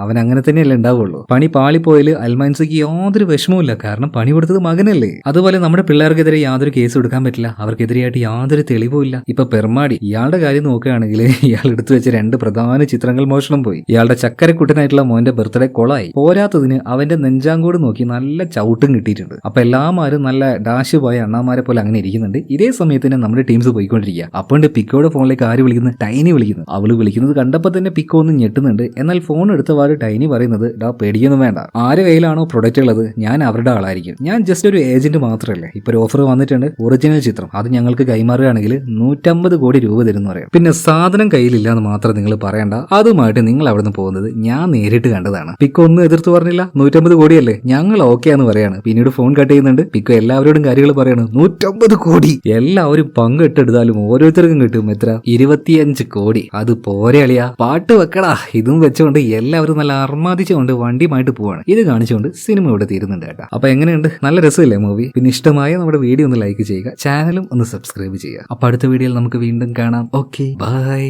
അവൻ അങ്ങനെ തന്നെയല്ലേ ഉണ്ടാവുള്ളൂ. പണി പാളിപ്പോയാല് അൽമാൻസയ്ക്ക് യാതൊരു വിഷമവുമില്ല, കാരണം പണി കൊടുത്തത് മകനല്ലേ. അതുപോലെ നമ്മുടെ പിള്ളേർക്കെതിരെ യാതൊരു കേസ് എടുക്കാൻ പറ്റില്ല, അവർക്കെതിരെയായിട്ട് യാതൊരു തെളിവുമില്ല. ഇപ്പൊ പെർമാടി ഇയാളുടെ കാര്യം നോക്കുകയാണെങ്കിൽ ഇയാൾ എടുത്തു വെച്ച 2 പ്രധാന ചിത്രങ്ങൾ മോഷണം പോയി. ഇയാളുടെ ചക്കരക്കുട്ടനായിട്ടുള്ള മോന്റെ ബർത്ത്ഡേ കൊളായി. പോരാത്തതിന് അവന്റെ നെഞ്ചാങ്കോട് നോക്കി നല്ല ചവിട്ടും കിട്ടിയിട്ടുണ്ട്. അപ്പൊ എല്ലാമാരും നല്ല ഡാഷ് പോയ അണ്ണാമാരെ പോലെ അങ്ങനെ ഇരിക്കുന്നുണ്ട്. ഇതേ സമയത്തിന് നമ്മുടെ ടീംസ് പോയിക്കൊണ്ടിരിക്കുക. അപ്പോൾ പിക്കോയുടെ ഫോണിലേക്ക് ആര് വിളിക്കുന്നത്? ടൈനി വിളിക്കുന്നു. അവള് വിളിക്കുന്നത് കണ്ടപ്പോൾ തന്നെ പിക്കോ ഒന്ന് ഞെട്ടുന്നുണ്ട്. എന്നാൽ ഫോൺ എടുത്തവാറ് ടൈനി പറയുന്നത് പേടിയൊന്നും വേണ്ട, ആരുടെ കയ്യിലാണോ പ്രൊഡക്റ്റ് ഉള്ളത് ഞാൻ അവരുടെ ആളായിരിക്കും, ഞാൻ ജസ്റ്റ് ഒരു ഏജന്റ് മാത്രമല്ലേ. ഇപ്പൊ ഒരു ഓഫർ വന്നിട്ടുണ്ട്, ഒറിജിനൽ ചിത്രം അത് ഞങ്ങൾക്ക് കൈമാറുകയാണെങ്കിൽ 150 കോടി രൂപ തരുമെന്ന് പറയാം. പിന്നെ സാധനം കയ്യിലില്ല എന്ന് മാത്രം നിങ്ങൾ പറയണ്ട, അതുമായിട്ട് നിങ്ങൾ അവിടെ നിന്ന് പോകുന്നത് ഞാൻ നേരിട്ട് കണ്ടതാണ്. പിക്കോ ഒന്നും എതിർത്ത് പറഞ്ഞില്ല, 150 കോടിയല്ലേ ഞങ്ങൾ ഓക്കെ എന്ന് പറയാണ്. പിന്നീട് ഫോൺ കട്ട് ചെയ്യുന്നുണ്ട്. പിക്കോ എല്ലാവരോടും കാര്യങ്ങൾ പറയാണ്, 150 കോടി എല്ലാവരും പങ്കിട്ടെടുത്താലും ഓരോരുത്തർക്കും കിട്ടും എത്ര? 25 കോടി. അത് പോരെ അളിയാ, പാട്ട് വെക്കടാ. ഇതും വെച്ചുകൊണ്ട് എല്ലാവരും നല്ല അർമാദിച്ചുകൊണ്ട് വണ്ടിയുമായിട്ട് പോവാണ്. ഇത് കാണിച്ചുകൊണ്ട് സിനിമ ഇവിടെ തീരുന്നുണ്ട് കേട്ടോ. അപ്പൊ എങ്ങനെയുണ്ട്? നല്ല രസമില്ലേ മൂവി? പിന്നെ ഇഷ്ടമായ നമ്മുടെ വീഡിയോ ഒന്ന് ലൈക്ക് ചെയ്യുക, ചാനലും ഒന്ന് സബ്സ്ക്രൈബ് ചെയ്യുക. അപ്പൊ അടുത്ത വീഡിയോയിൽ നമുക്ക് വീണ്ടും കാണാം. Okay, by.